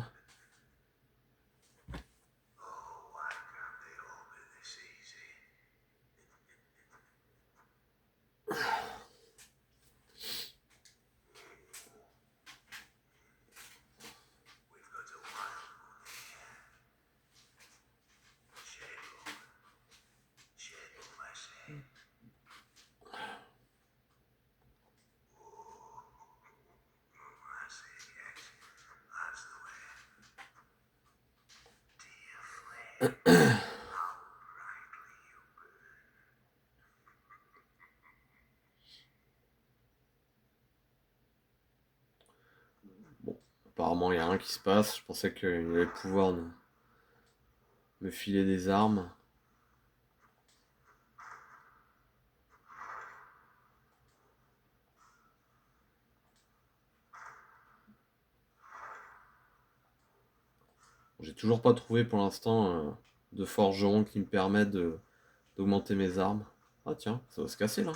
Bon, apparemment il y a rien qui se passe. Je pensais qu'il allait pouvoir me filer des armes. J'ai toujours pas trouvé pour l'instant de forgeron qui me permette d'augmenter mes armes. Ah tiens, ça va se casser là.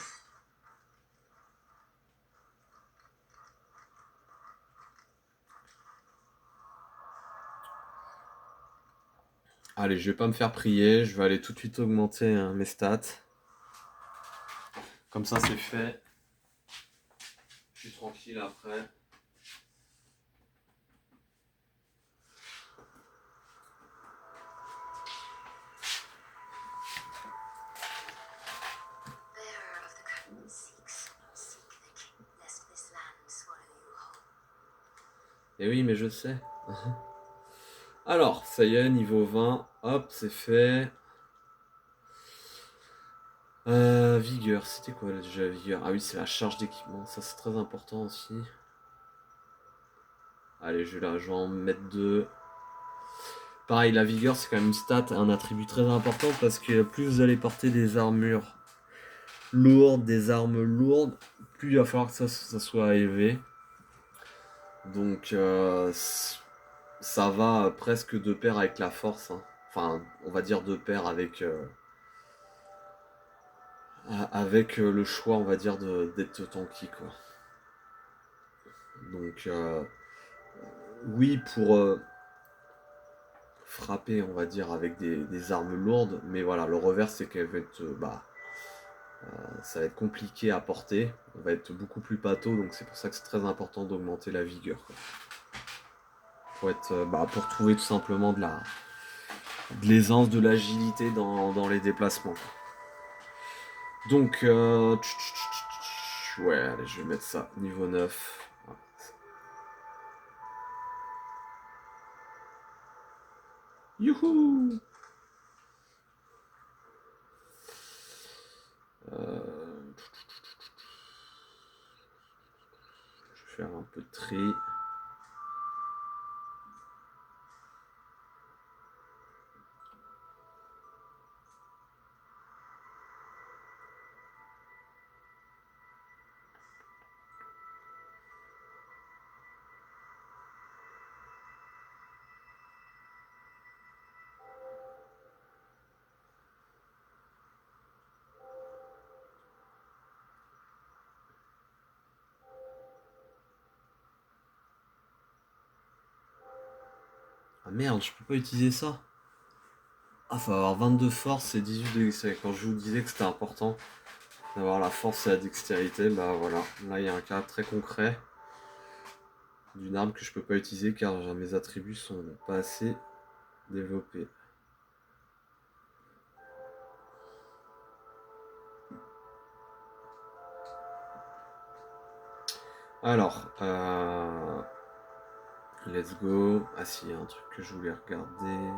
Allez, je vais pas me faire prier, je vais aller tout de suite augmenter mes stats. Comme ça c'est fait. Je suis tranquille après. Et oui, mais je sais. Alors, ça y est, niveau 20. Hop, c'est fait. Vigueur, c'était quoi déjà vigueur? Ah oui, c'est la charge d'équipement, ça c'est très important aussi. Allez, je vais en mettre deux. Pareil, la vigueur c'est quand même une stat, un attribut très important parce que plus vous allez porter des armures lourdes, des armes lourdes, plus il va falloir que ça soit élevé. Donc ça va presque de pair avec la force, hein. Enfin, on va dire de pair avec le choix, on va dire, d'être tanky, quoi. Donc oui, pour frapper, on va dire, avec des armes lourdes, mais voilà, le revers c'est qu'elle va être, ça va être compliqué à porter, on va être beaucoup plus pâteau, donc c'est pour ça que c'est très important d'augmenter la vigueur, quoi. Pour trouver tout simplement de l'aisance, de l'agilité dans les déplacements, quoi. Donc, ouais, allez, je vais mettre ça, niveau 9. Youhou! Je vais faire un peu de tri. merde, je peux pas utiliser ça. Ah, faut avoir 22 force et 18 de dextérité. Quand je vous disais que c'était important d'avoir la force et la dextérité, bah voilà. Là, il y a un cas très concret d'une arme que je peux pas utiliser car mes attributs sont pas assez développés. Alors, let's go. Ah si, il y a un truc que je voulais regarder.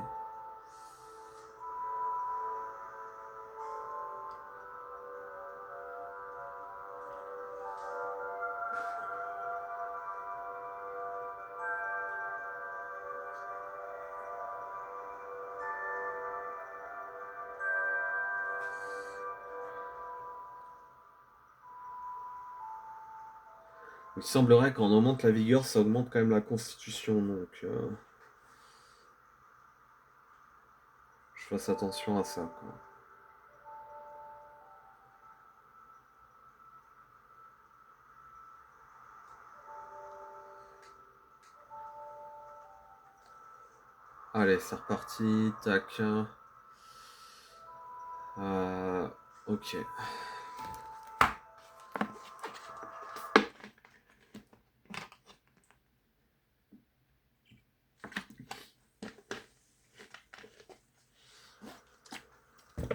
Il semblerait qu'en augmente la vigueur, ça augmente quand même la constitution, donc je fasse attention à ça, quoi. Allez, c'est reparti, tac. Ok.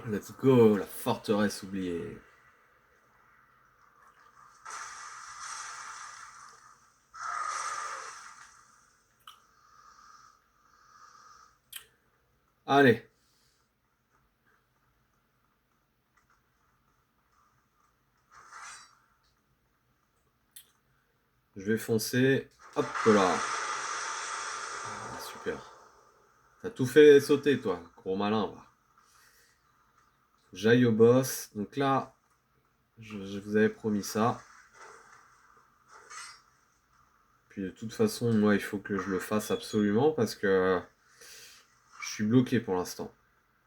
Let's go, la forteresse oubliée. Allez. Je vais foncer. Hop là. Ah, super. T'as tout fait sauter, toi, gros malin, va. J'aille au boss. Donc là, je vous avais promis ça. Puis de toute façon, moi, il faut que je le fasse absolument parce que je suis bloqué pour l'instant.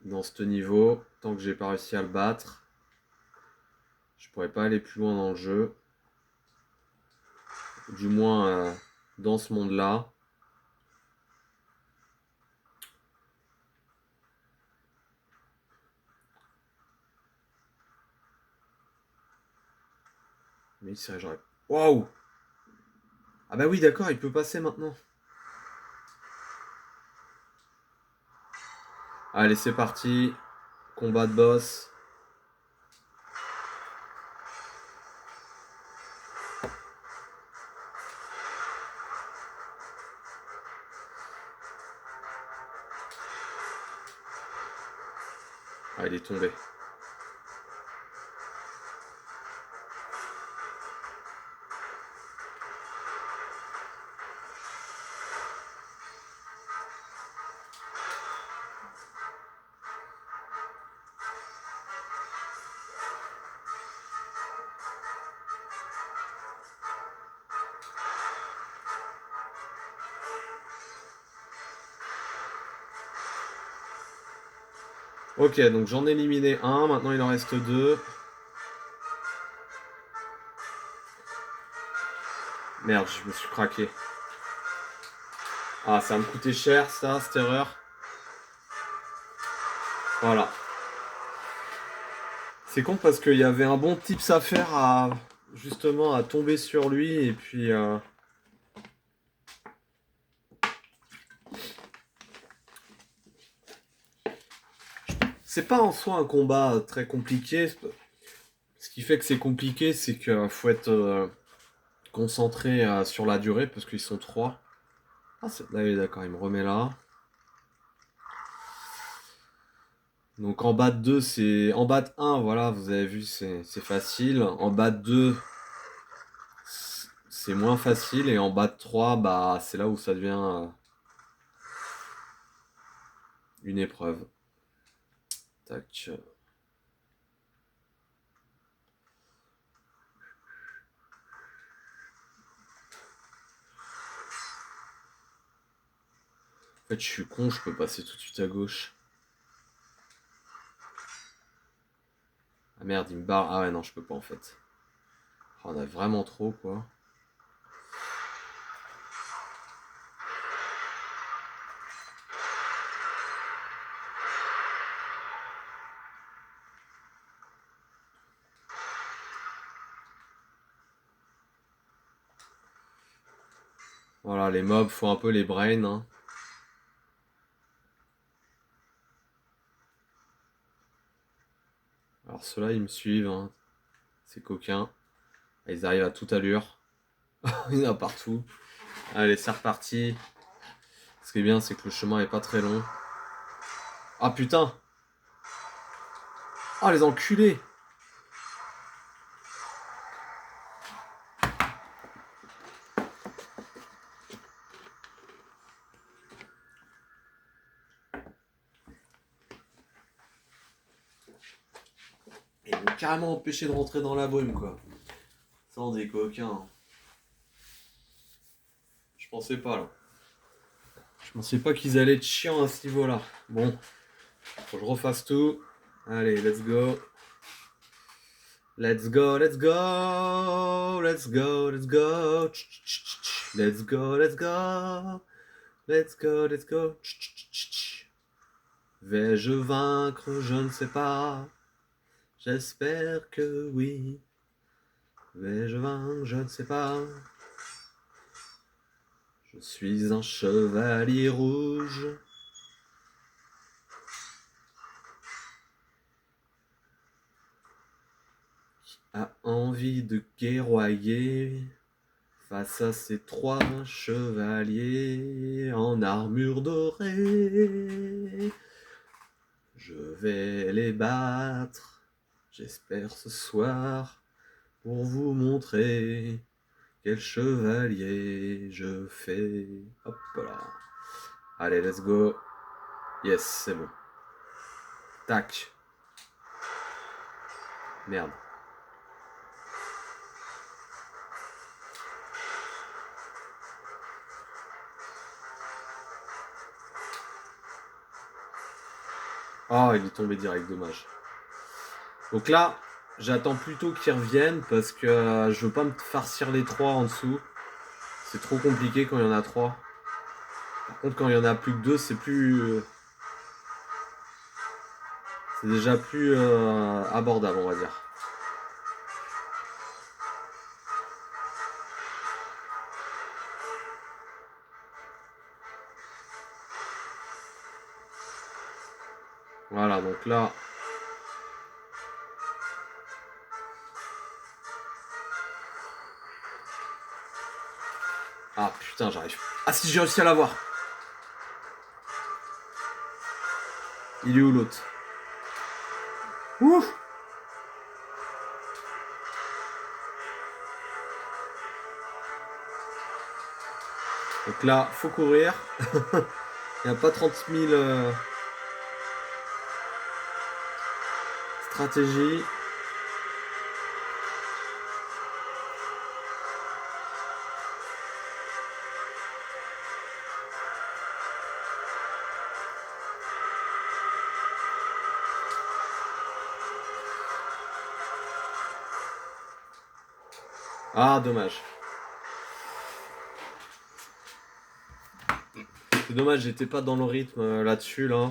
Dans ce niveau, tant que j'ai pas réussi à le battre, je pourrais pas aller plus loin dans le jeu. Du moins, dans ce monde-là. Mais c'est j'aurais... Waouh! Ah bah oui, d'accord, il peut passer maintenant. Allez, c'est parti. Combat de boss. Ah, il est tombé. Ok, donc j'en ai éliminé un, maintenant il en reste deux. Merde, je me suis craqué. Ah, ça va me coûter cher ça, cette erreur. Voilà. C'est con parce qu'il y avait un bon tips à faire à justement à tomber sur lui et puis c'est pas en soi un combat très compliqué. Ce qui fait que c'est compliqué, c'est qu'il faut être concentré sur la durée parce qu'ils sont trois. Ah, là il est d'accord, il me remet là. Donc en bas de 2, c'est... En bas de 1, voilà, vous avez vu, c'est facile. En bas de 2, c'est moins facile. Et en bas de 3, bah, c'est là où ça devient une épreuve. Tac. En fait, je suis con, je peux passer tout de suite à gauche. Ah merde, il me barre. Ah ouais, non, je peux pas en fait. Oh, on a vraiment trop, quoi. Voilà, les mobs font un peu les brains, hein. Alors ceux-là, ils me suivent, hein. Ces coquins. Ils arrivent à toute allure. Il y en a partout. Allez, c'est reparti. Ce qui est bien, c'est que le chemin est pas très long. Ah putain! Ah les enculés! Ils m'ont carrément empêché de rentrer dans la brume, quoi. Sans des coquins. Je pensais pas, là. Je pensais pas qu'ils allaient être chiants à ce niveau-là. Bon, faut que je refasse tout. Allez, let's go. Let's go, let's go. Let's go, let's go. Let's go, let's go. Let's go, let's go. Vais-je vaincre? Je ne sais pas. J'espère que oui. Vais-je vaincre? Je ne sais pas. Je suis un chevalier rouge. A envie de guerroyer face à ces trois chevaliers en armure dorée. Je vais les battre, j'espère ce soir, pour vous montrer quel chevalier je fais. Hop là. Allez, let's go. Yes, c'est bon. Tac. Merde. Ah, il est tombé direct, dommage. Donc là, j'attends plutôt qu'ils reviennent parce que je veux pas me farcir les trois en dessous. C'est trop compliqué quand il y en a trois. Par contre, quand il y en a plus que deux, c'est plus. C'est déjà plus abordable, on va dire. Voilà, donc là. Ah putain, j'arrive. Ah si, j'ai réussi à l'avoir. Il est où l'autre? Ouh. Donc là, faut courir. Il n'y a pas 30 000 stratégies. Ah, dommage. C'est dommage, j'étais pas dans le rythme là-dessus, là.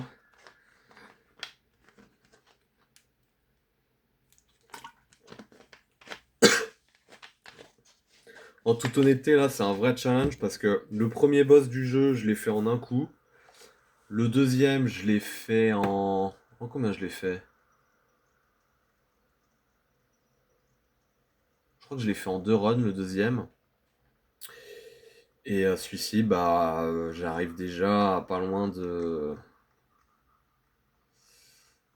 En toute honnêteté, là, c'est un vrai challenge parce que le premier boss du jeu, je l'ai fait en un coup. Le deuxième, je l'ai fait en... En combien je l'ai fait? Je crois que je l'ai fait en 2 runs, le deuxième. Et celui-ci, bah, j'arrive déjà à pas loin de...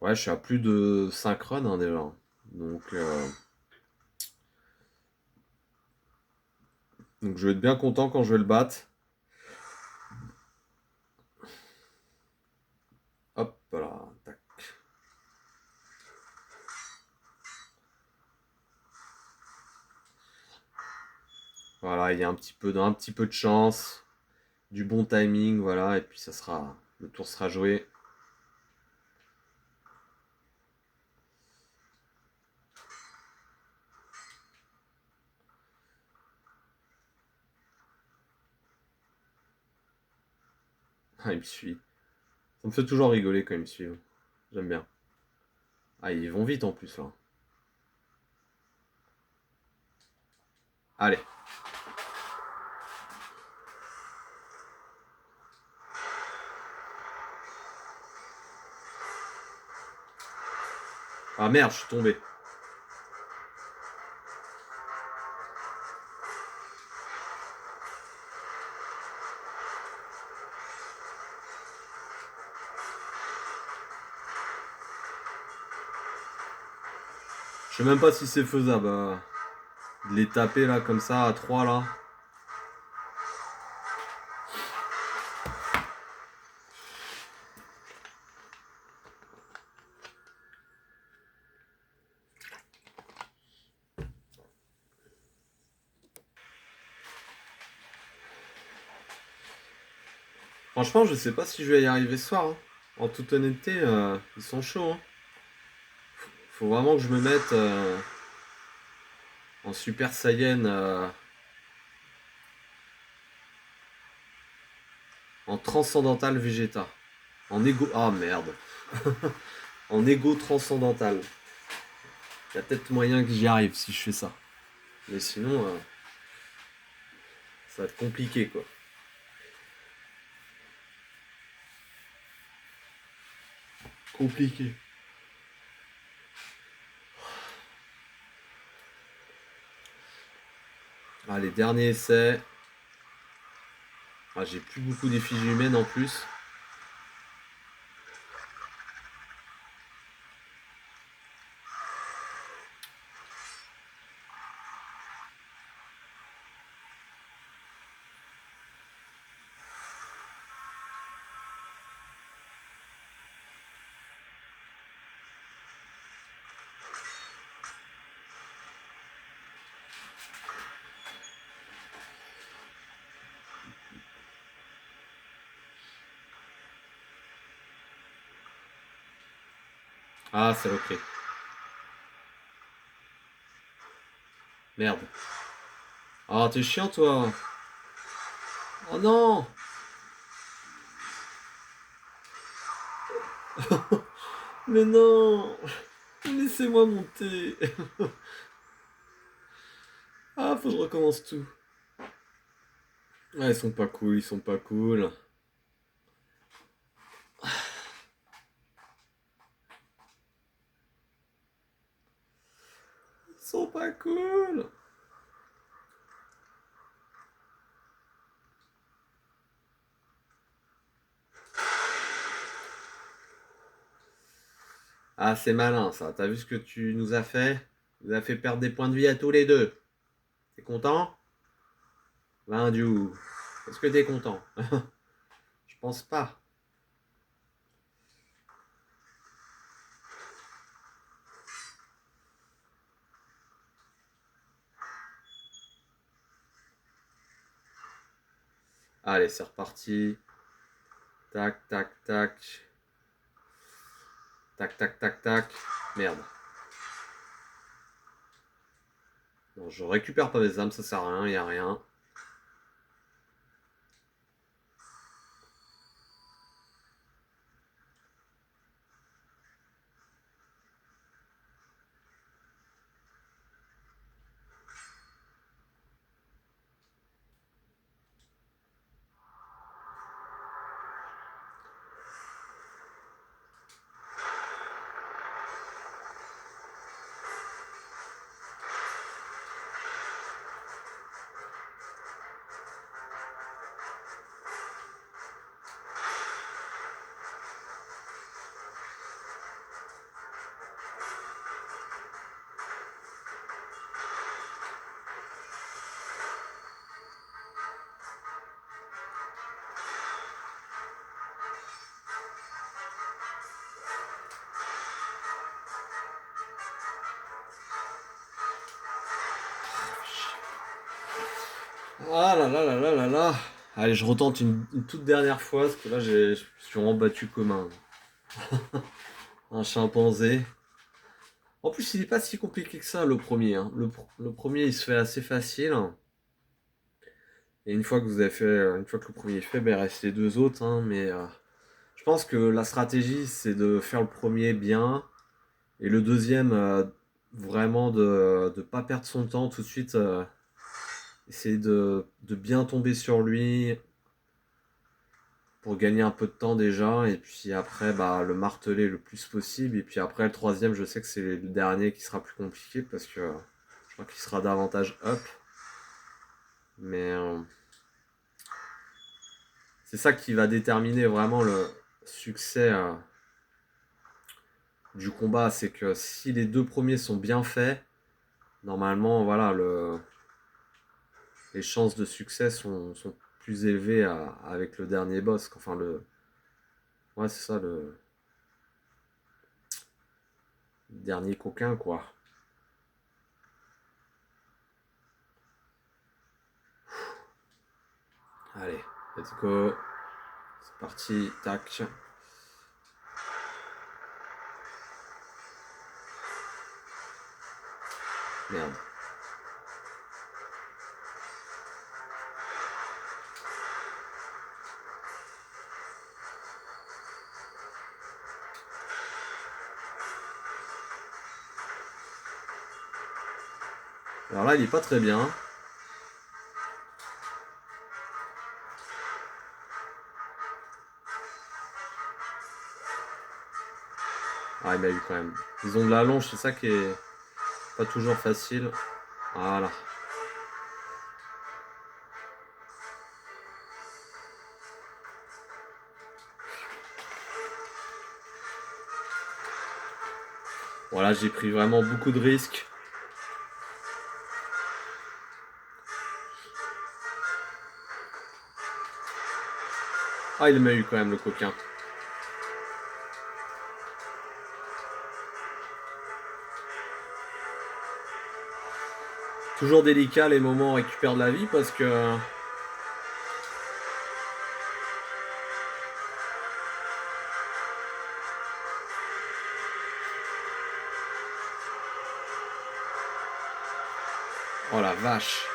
Ouais, je suis à plus de 5 runs hein, déjà. Donc je vais être bien content quand je vais le battre. Hop là, tac. Voilà, il y a un petit peu de chance, du bon timing, voilà, et puis le tour sera joué. Ah, il me suit. Ça me fait toujours rigoler quand ils me suivent. J'aime bien. Ah, ils vont vite en plus là. Allez. Ah merde, je suis tombé. Je sais même pas si c'est faisable de les taper là comme ça à 3 là. Franchement, je sais pas si je vais y arriver ce soir, hein. En toute honnêteté, ils sont chauds, hein. Faut vraiment que je me mette en Super Saiyan, en Transcendantal Vegeta. En Ego. Ah merde. En Ego Transcendantal. Il y a peut-être moyen que j'y arrive si je fais ça. Mais sinon, ça va être compliqué quoi. Compliqué. Allez, dernier essai. Ah, j'ai plus beaucoup d'effigies humaines en plus. Ah, c'est ok. Merde. Ah, t'es chiant toi. Oh non. Mais non. Laissez-moi monter. Ah, faut que je recommence tout. Ah, ils sont pas cool, ils sont pas cool. Ils sont pas cool. Ah, c'est malin ça. T'as vu ce que tu nous as fait? Tu nous as fait perdre des points de vie à tous les deux. T'es content? Vindiou. Est-ce que t'es content? Je pense pas. Allez, c'est reparti. Tac, tac, tac. Tac, tac, tac, tac. Merde. Non, je récupère pas mes âmes, ça sert à rien, y a rien. Ah là là là là là là. Allez, je retente une toute dernière fois, parce que là, je me suis vraiment battu comme un chimpanzé. En plus, il n'est pas si compliqué que ça, le premier, hein. Le premier, il se fait assez facile. Et une fois que vous avez fait, une fois que le premier est fait, ben, il reste les deux autres, hein. Mais je pense que la stratégie, c'est de faire le premier bien. Et le deuxième, vraiment de ne pas perdre son temps tout de suite. Essayer de bien tomber sur lui pour gagner un peu de temps déjà, et puis après bah, le marteler le plus possible, et puis après le troisième je sais que c'est le dernier qui sera plus compliqué parce que je crois qu'il sera davantage up, mais c'est ça qui va déterminer vraiment le succès du combat, c'est que si les deux premiers sont bien faits, normalement voilà les chances de succès sont plus élevées avec le dernier boss, enfin ouais c'est ça le dernier coquin quoi. Allez, let's go. C'est parti, tac. Merde. Alors là, il est pas très bien. Ah, il m'a eu quand même. Ils ont de la longe, c'est ça qui est pas toujours facile. Voilà. Voilà, j'ai pris vraiment beaucoup de risques. Ah, il m'a eu quand même le coquin. Toujours délicat les moments où on récupère de la vie parce que... Oh la vache.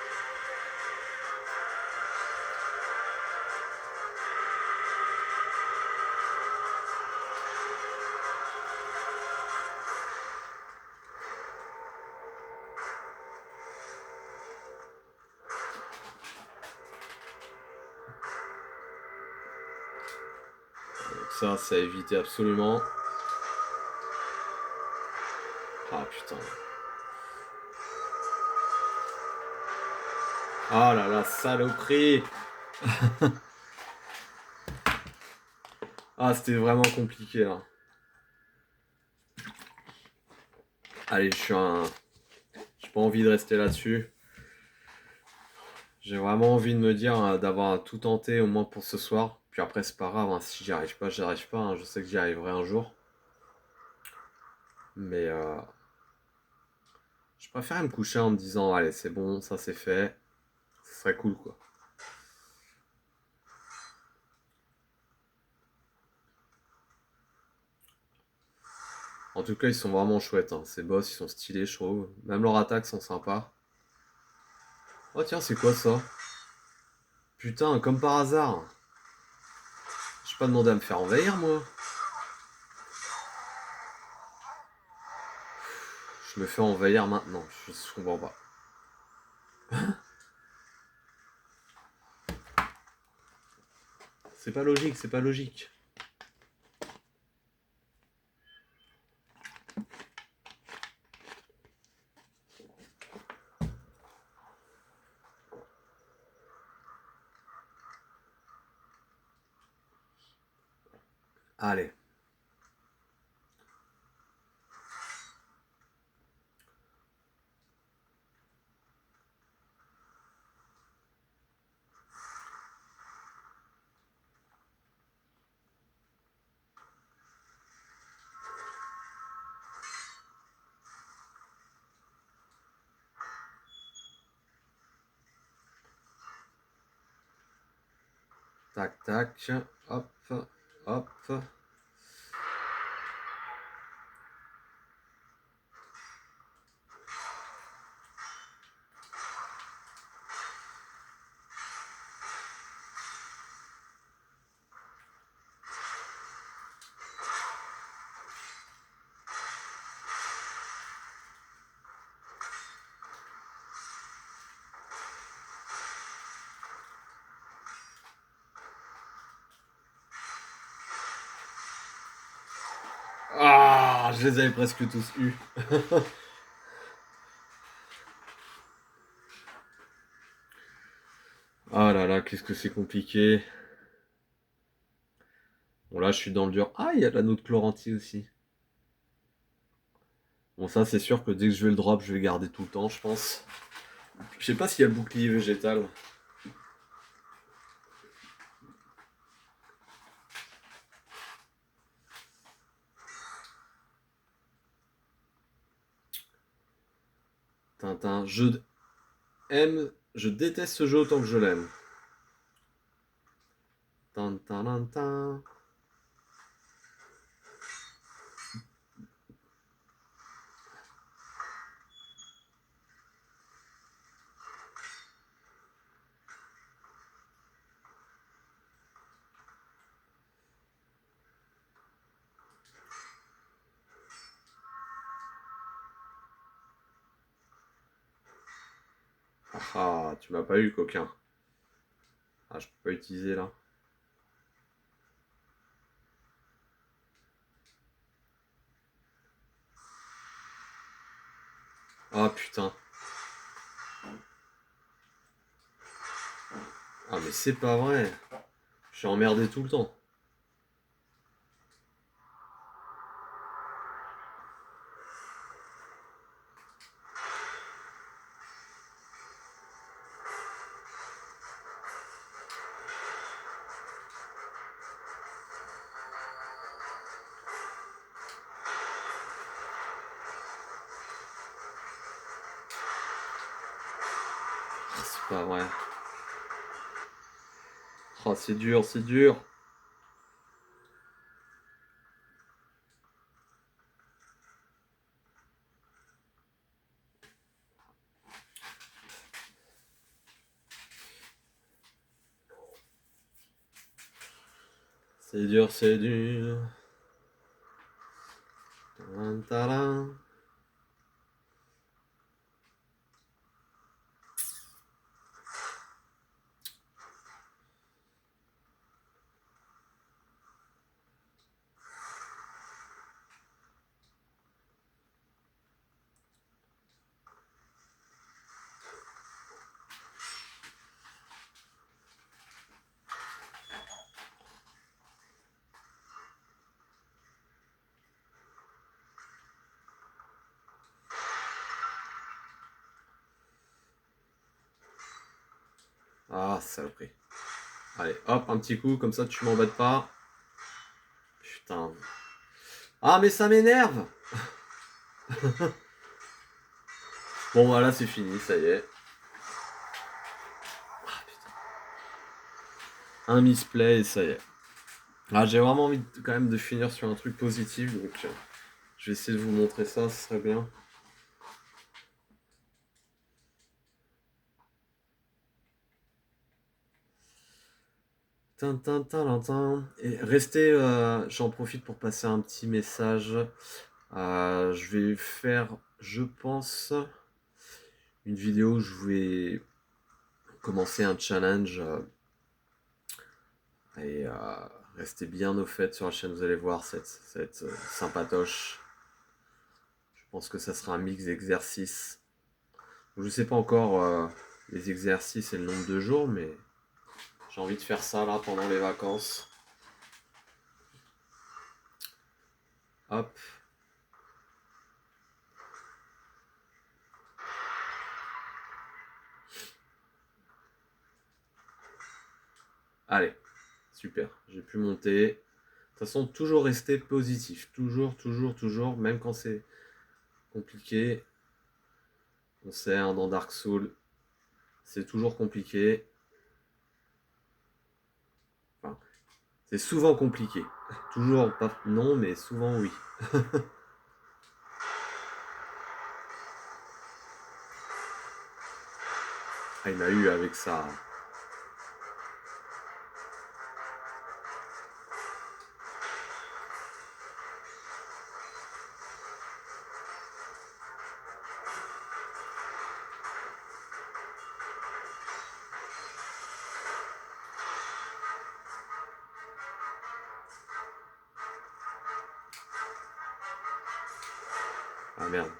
Donc ça, c'est à éviter absolument. Ah putain. Ah là là, saloperie. Ah, c'était vraiment compliqué là. Allez, j'ai pas envie de rester là-dessus. J'ai vraiment envie de me dire d'avoir tout tenté au moins pour ce soir. Puis après, c'est pas grave, hein, si j'y arrive pas, j'y arrive pas. Hein, je sais que j'y arriverai un jour. Mais je préfère me coucher en me disant, allez, c'est bon, ça c'est fait. Ce serait cool, quoi. En tout cas, ils sont vraiment chouettes. Hein. Ces boss, ils sont stylés, je trouve. Même leurs attaques sont sympas. Oh tiens, c'est quoi ça? Putain, comme par hasard. J'ai pas demandé à me faire envahir, moi. Je me fais envahir maintenant. Je comprends pas. C'est pas logique, c'est pas logique. Allez. Tac, tac. Hop, hop. Ah, je les avais presque tous eus. Ah là là, qu'est-ce que c'est compliqué. Bon là, je suis dans le dur. Ah, il y a de l'anneau de Cloranti aussi. Bon, ça, c'est sûr que dès que je vais le drop, je vais garder tout le temps, je pense. Je sais pas s'il y a le bouclier végétal. Tintin, je déteste ce jeu autant que je l'aime. Tintin, tintin. Ah, tu m'as pas eu, coquin. Ah, je peux pas utiliser là. Ah, putain. Ah, mais c'est pas vrai. Je suis emmerdé tout le temps. Ah, c'est pas vrai. Ah, c'est dur, c'est dur. C'est dur, c'est dur. Tadam. Ah, saloperie. Allez, hop, un petit coup, comme ça tu m'embêtes pas. Putain. Ah, mais ça m'énerve. Bon, voilà, c'est fini, ça y est. Ah, putain. Un misplay et ça y est. Ah, j'ai vraiment envie quand même de finir sur un truc positif, donc je vais essayer de vous montrer ça, ce serait bien. Tintin, tintin. Et restez, j'en profite pour passer un petit message. Je vais faire, je pense, une vidéo où je vais commencer un challenge et restez bien au fait sur la chaîne, vous allez voir cette sympatoche. Je pense que ça sera un mix d'exercices. Je sais pas encore les exercices et le nombre de jours, mais j'ai envie de faire ça là pendant les vacances. Hop. Allez, super. J'ai pu monter. De toute façon, toujours rester positif. Toujours, toujours, toujours. Même quand c'est compliqué. On sait, hein, dans Dark Souls, c'est toujours compliqué. Enfin, c'est souvent compliqué. Toujours pas non, mais souvent oui. Ah, il m'a eu avec ça. Ah merde.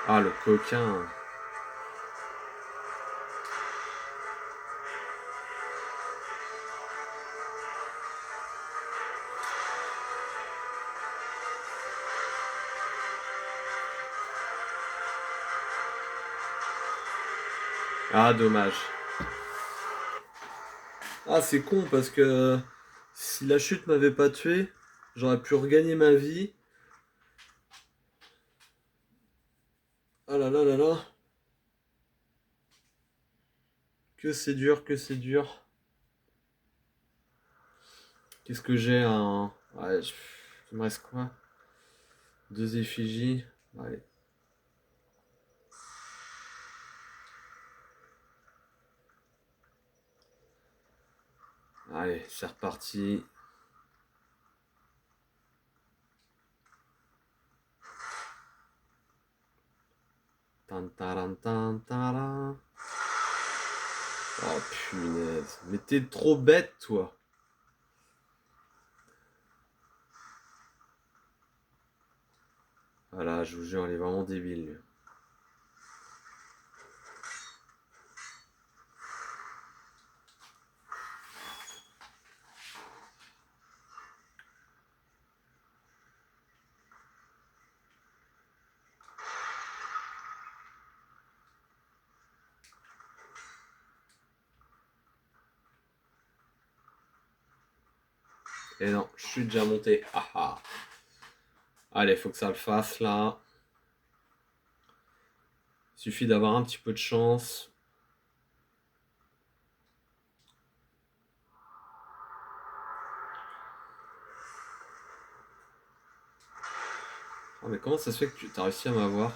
Ah, le coquin. Ah, dommage. Ah, c'est con parce que si la chute m'avait pas tué, j'aurais pu regagner ma vie. Ah là là là là. Que c'est dur, que c'est dur. Qu'est-ce que j'ai un... Ouais, il me reste quoi? Deux effigies. Allez. Allez, c'est reparti. Tan, taran, tan, taran. Oh punaise. Mais t'es trop bête, toi. Voilà, je vous jure, il est vraiment débile, lui. Et non, je suis déjà monté. Ah ah. Allez, faut que ça le fasse, là. Il suffit d'avoir un petit peu de chance. Oh, mais comment ça se fait que tu as réussi à m'avoir?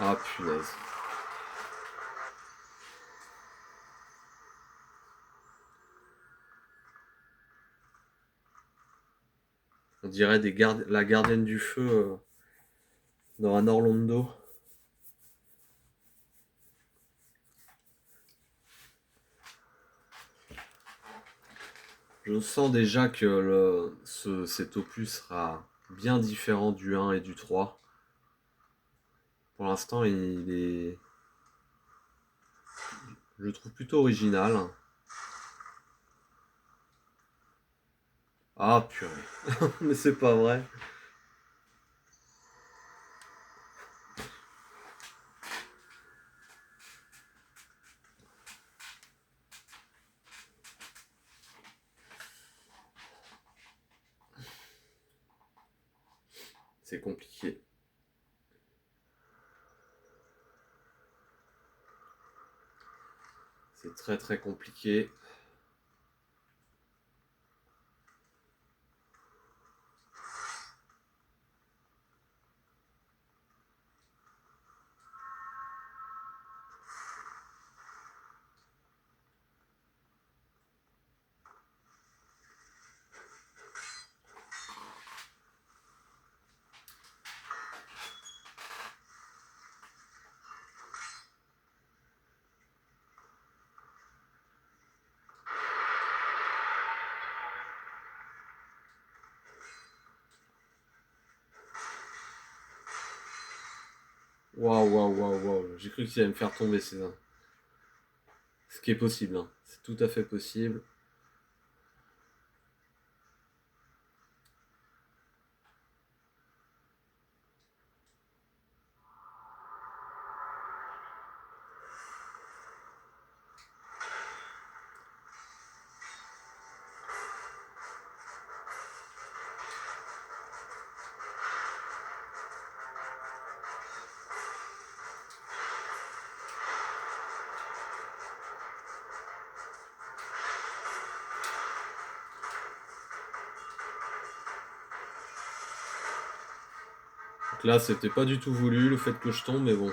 Ah, punaise. On dirait la gardienne du feu dans un Orlando. Je sens déjà que cet opus sera bien différent du 1 et du 3. Pour l'instant, je le trouve plutôt original. Ah, purée. Mais c'est pas vrai. C'est compliqué. C'est très très compliqué. Waouh, waouh, waouh, waouh. J'ai cru qu'il allait me faire tomber, César. Ce qui est possible, hein. C'est tout à fait possible. Là, c'était pas du tout voulu le fait que je tombe, mais bon.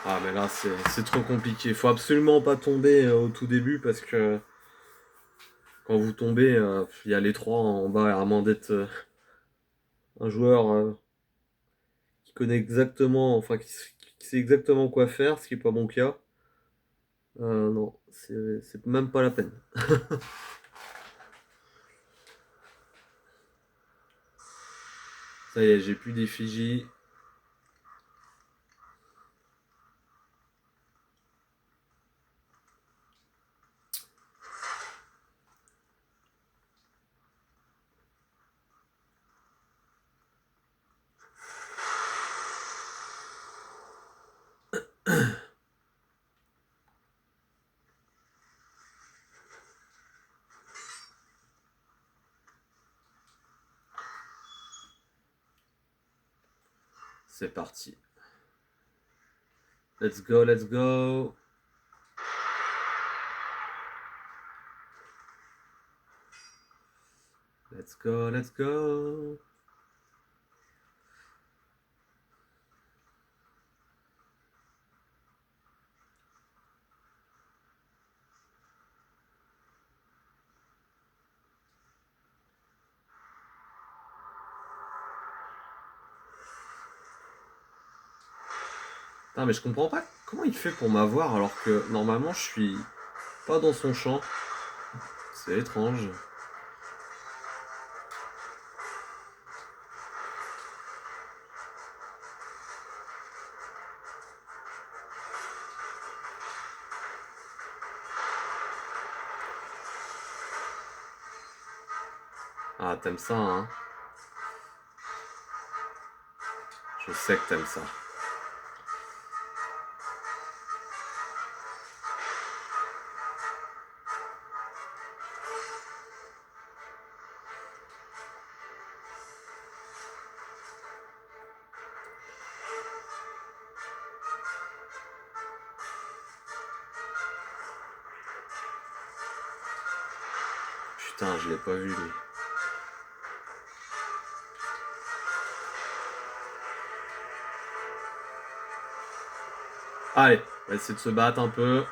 Ah, mais là, c'est trop compliqué. Faut absolument pas tomber au tout début parce que quand vous tombez, il y a les trois en bas, à moins d'être un joueur qui connaît exactement, enfin qui sait exactement quoi faire, ce qui est pas mon cas. Non, c'est même pas la peine. Ça y est, j'ai plus d'effigie. C'est parti. Let's go, let's go. Let's go, let's go. Putain, mais je comprends pas comment il fait pour m'avoir alors que normalement je suis pas dans son champ. C'est étrange. Ah, t'aimes ça, hein? Je sais que t'aimes ça. Putain, je l'ai pas vu lui. Allez, on va essayer de se battre un peu.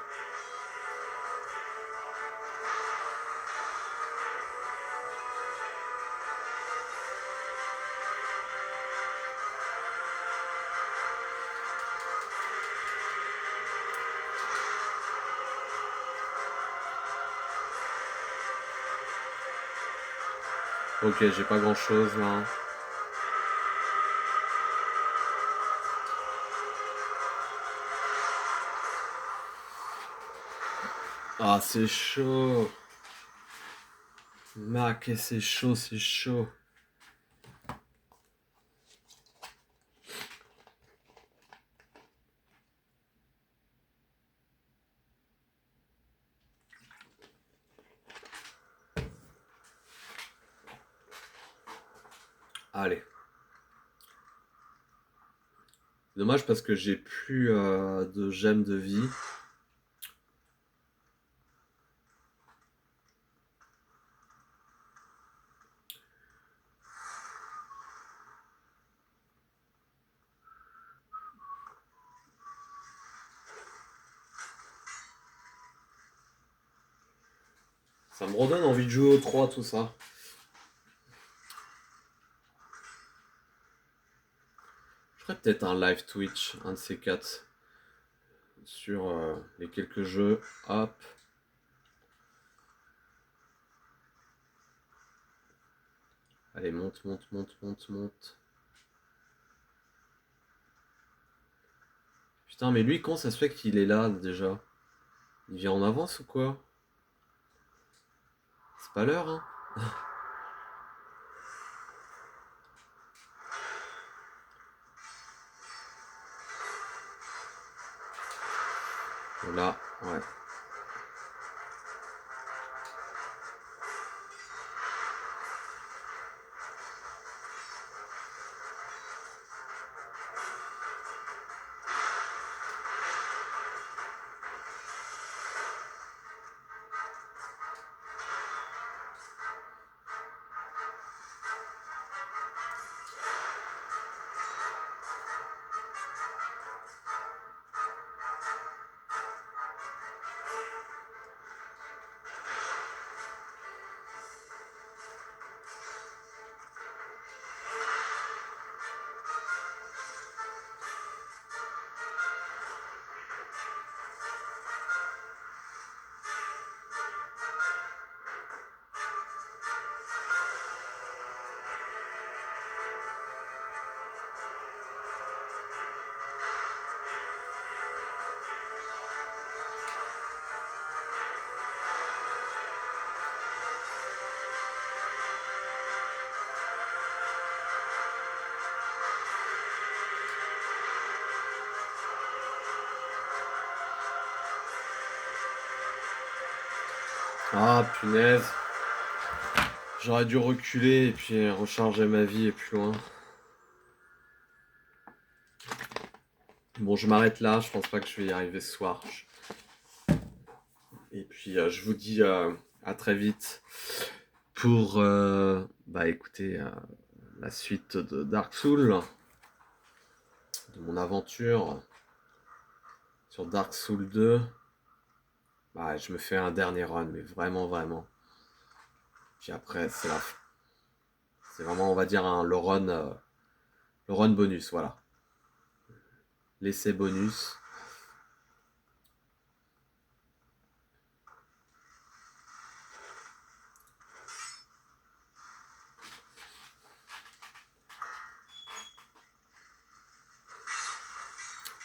Ok, j'ai pas grand chose là. Ah, c'est chaud. Mac, c'est chaud, c'est chaud. Allez. Dommage parce que j'ai plus de gemmes de vie. Ça me redonne envie de jouer au 3, tout ça. Je ferais peut-être un live Twitch, un de ces quatre, sur les quelques jeux. Hop. Allez, monte, monte, monte, monte, monte. Putain, mais lui, comment ça se fait qu'il est là déjà? Il vient en avance ou quoi? C'est pas l'heure, hein? Là, ouais. Ah, punaise. J'aurais dû reculer et puis recharger ma vie et plus loin. Bon, je m'arrête là. Je pense pas que je vais y arriver ce soir. Et puis, je vous dis à très vite pour, bah, écoutez, la suite de Dark Souls, de mon aventure sur Dark Souls 2. Bah, je me fais un dernier run, mais vraiment, vraiment. Puis après, c'est la fin. C'est vraiment, on va dire, le run bonus, voilà. L'essai bonus.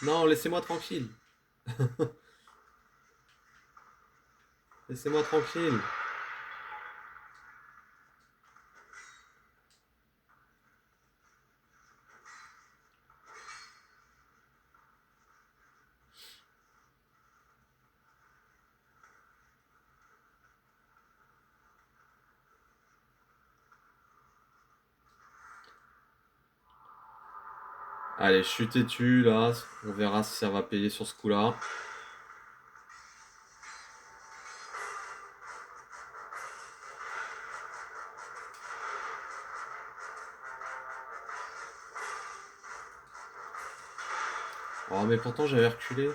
Non, laissez-moi tranquille. Laissez-moi tranquille. Allez, je suis têtu là. On verra si ça va payer sur ce coup-là. Oh, mais pourtant j'avais reculé.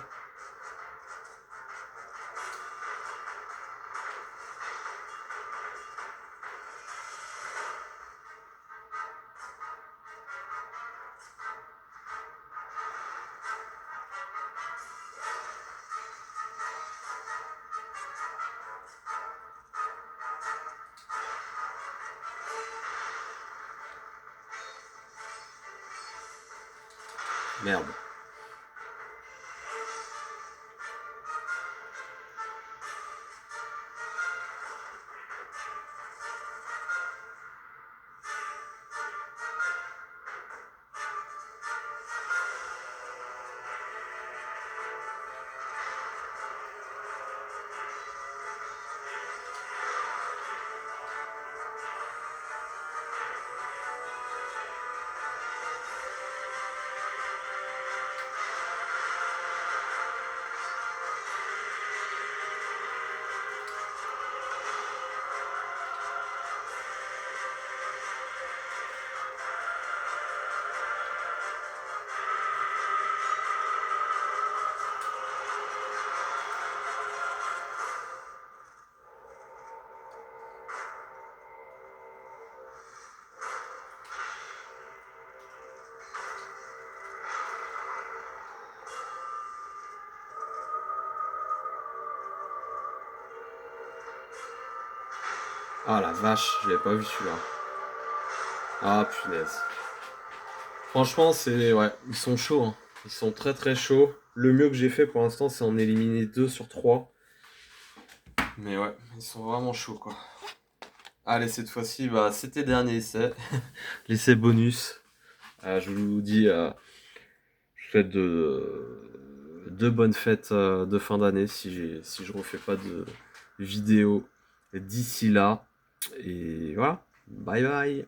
Merde. Ah la vache, je l'avais pas vu celui-là. Ah punaise. Franchement, c'est. Ouais, ils sont chauds, hein. Ils sont très très chauds. Le mieux que j'ai fait pour l'instant, c'est en éliminer 2 sur 3. Mais ouais, ils sont vraiment chauds quoi. Allez, cette fois-ci, bah, c'était dernier essai. L'essai bonus. Je vous dis, je vous souhaite de bonnes fêtes de fin d'année si je refais pas de vidéo d'ici là. Et voilà, bye bye.